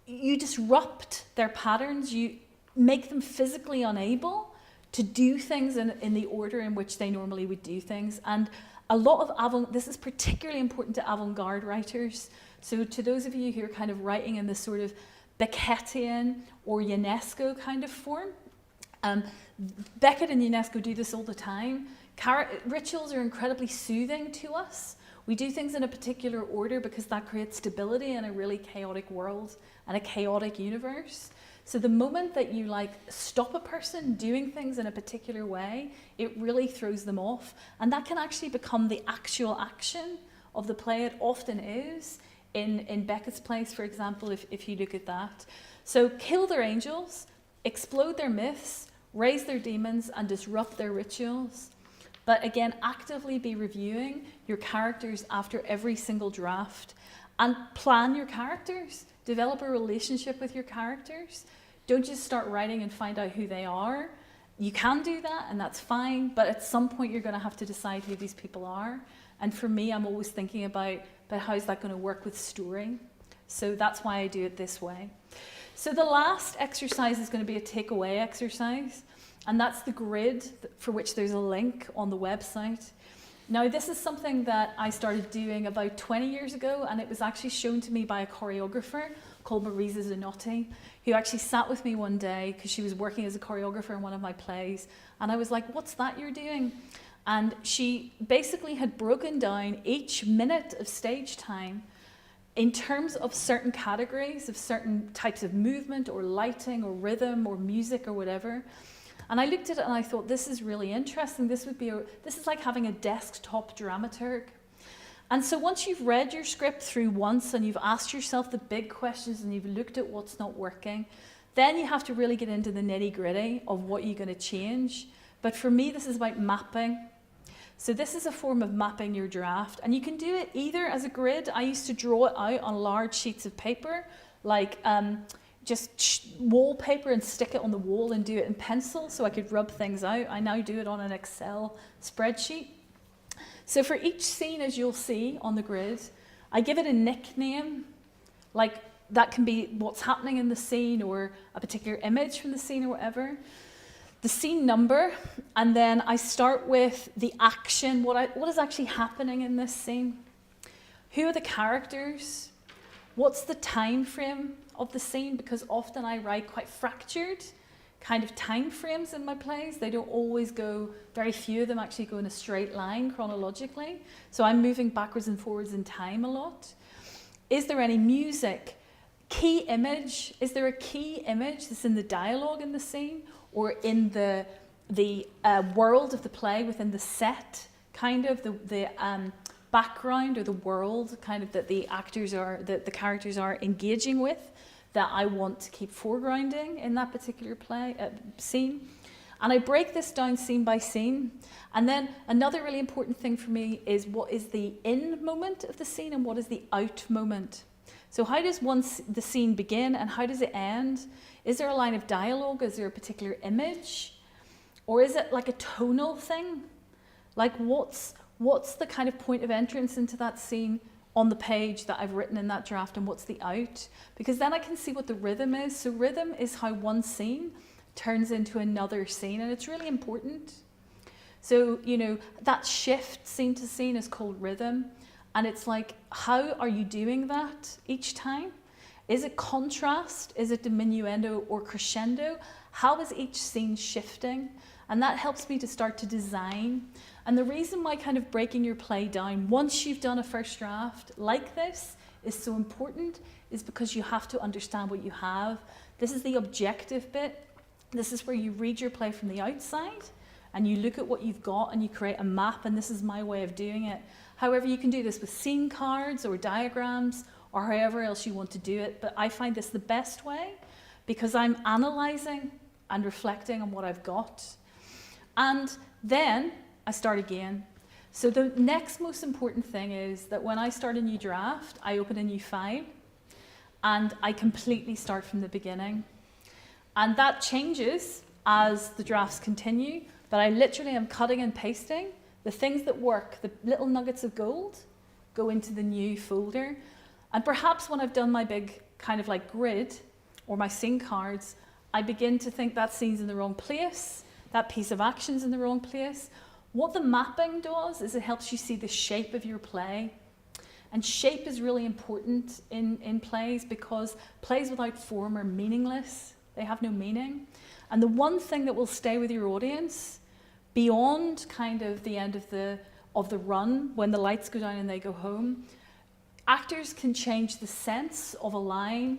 you disrupt their patterns. You make them physically unable to do things in the order in which they normally would do things. And a lot of this is particularly important to avant-garde writers. So to those of you who are kind of writing in this sort of Beckettian or UNESCO kind of form, Beckett and UNESCO do this all the time. Rituals are incredibly soothing to us. We do things in a particular order because that creates stability in a really chaotic world and a chaotic universe. So the moment that you stop a person doing things in a particular way, it really throws them off. And that can actually become the actual action of the play. It often is in Beckett's plays, for example, if you look at that. So kill their angels, explode their myths, raise their demons, and disrupt their rituals. But again, actively be reviewing your characters after every single draft and plan your characters. Develop a relationship with your characters. Don't just start writing and find out who they are. You can do that, and that's fine, but at some point you're going to have to decide who these people are. And for me, I'm always thinking about how is that going to work with story. So that's why I do it this way. So the last exercise is going to be a takeaway exercise. And that's the grid for which there's a link on the website. Now, this is something that I started doing about 20 years ago, and it was actually shown to me by a choreographer called Marisa Zanotti, who actually sat with me one day because she was working as a choreographer in one of my plays. And I was like, what's that you're doing? And she basically had broken down each minute of stage time in terms of certain categories, of certain types of movement or lighting or rhythm or music or whatever. And I looked at it and I thought, this is really interesting. This is like having a desktop dramaturg. And so once you've read your script through once and you've asked yourself the big questions and you've looked at what's not working, then you have to really get into the nitty-gritty of what you're going to change. But for me, this is about mapping. So this is a form of mapping your draft. And you can do it either as a grid. I used to draw it out on large sheets of paper, like just wallpaper and stick it on the wall and do it in pencil so I could rub things out. I now do it on an Excel spreadsheet. So for each scene, as you'll see on the grid, I give it a nickname, like that can be what's happening in the scene or a particular image from the scene or whatever. The scene number, and then I start with the action, what is actually happening in this scene. Who are the characters? What's the time frame of the scene? Because often I write quite fractured kind of time frames in my plays. They don't always go, very few of them actually go in a straight line chronologically. So I'm moving backwards and forwards in time a lot. Is there any music? Key image, is there a key image that's in the dialogue in the scene or in the world of the play, within the set, kind of the background or the world kind of that the actors are, that the characters are engaging with, that I want to keep foregrounding in that particular play scene. And I break this down scene by scene. And then another really important thing for me is what is the in moment of the scene and what is the out moment. So how does the scene begin and how does it end? Is there a line of dialogue? Is there a particular image? Or is it like a tonal thing? Like what's the kind of point of entrance into that scene on the page that I've written in that draft, and what's the out? Because then I can see what the rhythm is. So rhythm is how one scene turns into another scene, and it's really important. So, you know, that shift scene to scene is called rhythm. And it's like, how are you doing that each time? Is it contrast? Is it diminuendo or crescendo? How is each scene shifting? And that helps me to start to design. And the reason why kind of breaking your play down once you've done a first draft like this is so important is because you have to understand what you have. This is the objective bit. This is where you read your play from the outside and you look at what you've got and you create a map, and this is my way of doing it. However, you can do this with scene cards or diagrams or however else you want to do it, but I find this the best way because I'm analysing and reflecting on what I've got. And then I start again. So the next most important thing is that when I start a new draft, I open a new file and I completely start from the beginning. And that changes as the drafts continue, but I literally am cutting and pasting. The things that work, the little nuggets of gold, go into the new folder. And perhaps when I've done my big kind of like grid or my scene cards, I begin to think that scene's in the wrong place, that piece of action's in the wrong place. What the mapping does is it helps you see the shape of your play. And shape is really important in plays because plays without form are meaningless. They have no meaning. And the one thing that will stay with your audience beyond kind of the end of the run, when the lights go down and they go home, actors can change the sense of a line,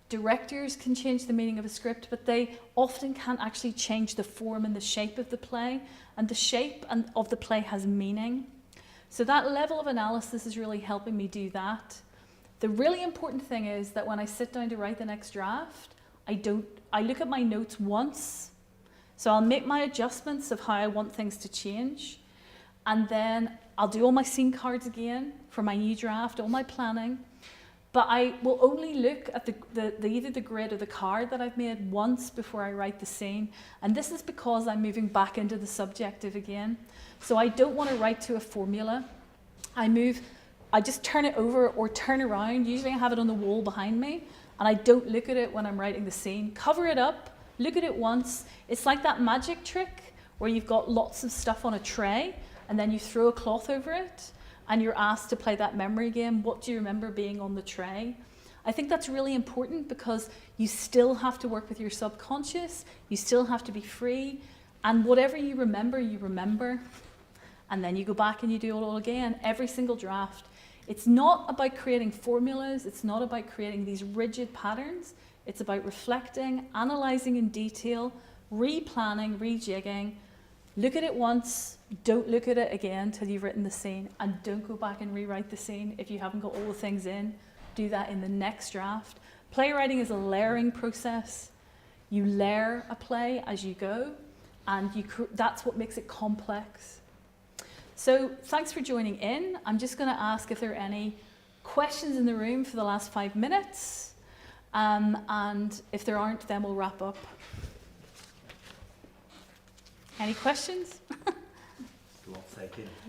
directors can change the meaning of a script, but they often can't actually change the form and the shape of the play, and the shape of the play has meaning. So that level of analysis is really helping me do that. The really important thing is that when I sit down to write the next draft, I look at my notes once. So I'll make my adjustments of how I want things to change. And then I'll do all my scene cards again for my new draft, all my planning. But I will only look at either the grid or the card that I've made once before I write the scene. And this is because I'm moving back into the subjective again. So I don't want to write to a formula. I just turn it over or turn around. Usually I have it on the wall behind me. And I don't look at it when I'm writing the scene. Cover it up. Look at it once. It's like that magic trick where you've got lots of stuff on a tray and then you throw a cloth over it and you're asked to play that memory game. What do you remember being on the tray? I think that's really important because you still have to work with your subconscious. You still have to be free. And whatever you remember, you remember. And then you go back and you do it all again, every single draft. It's not about creating formulas. It's not about creating these rigid patterns. It's about reflecting, analysing in detail, replanning, rejigging. Look at it once, don't look at it again till you've written the scene, and don't go back and rewrite the scene if you haven't got all the things in. Do that in the next draft. Playwriting is a layering process. You layer a play as you go, and that's what makes it complex. So thanks for joining in. I'm just going to ask if there are any questions in the room for the last 5 minutes. And if there aren't, then we'll wrap up. Any questions?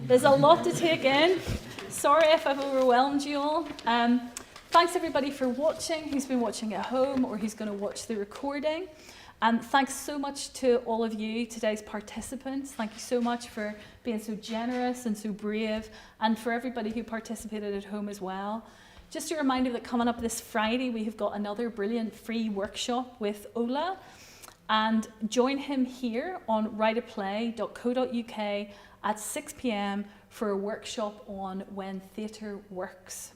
There's a lot to take in. Sorry if I've overwhelmed you all. Thanks everybody for watching, who's been watching at home or who's going to watch the recording. Thanks so much to all of you, today's participants. Thank you so much for being so generous and so brave, and for everybody who participated at home as well. Just a reminder that coming up this Friday, we have got another brilliant free workshop with Ola. And join him here on writeaplay.co.uk at 6 p.m. for a workshop on when theatre works.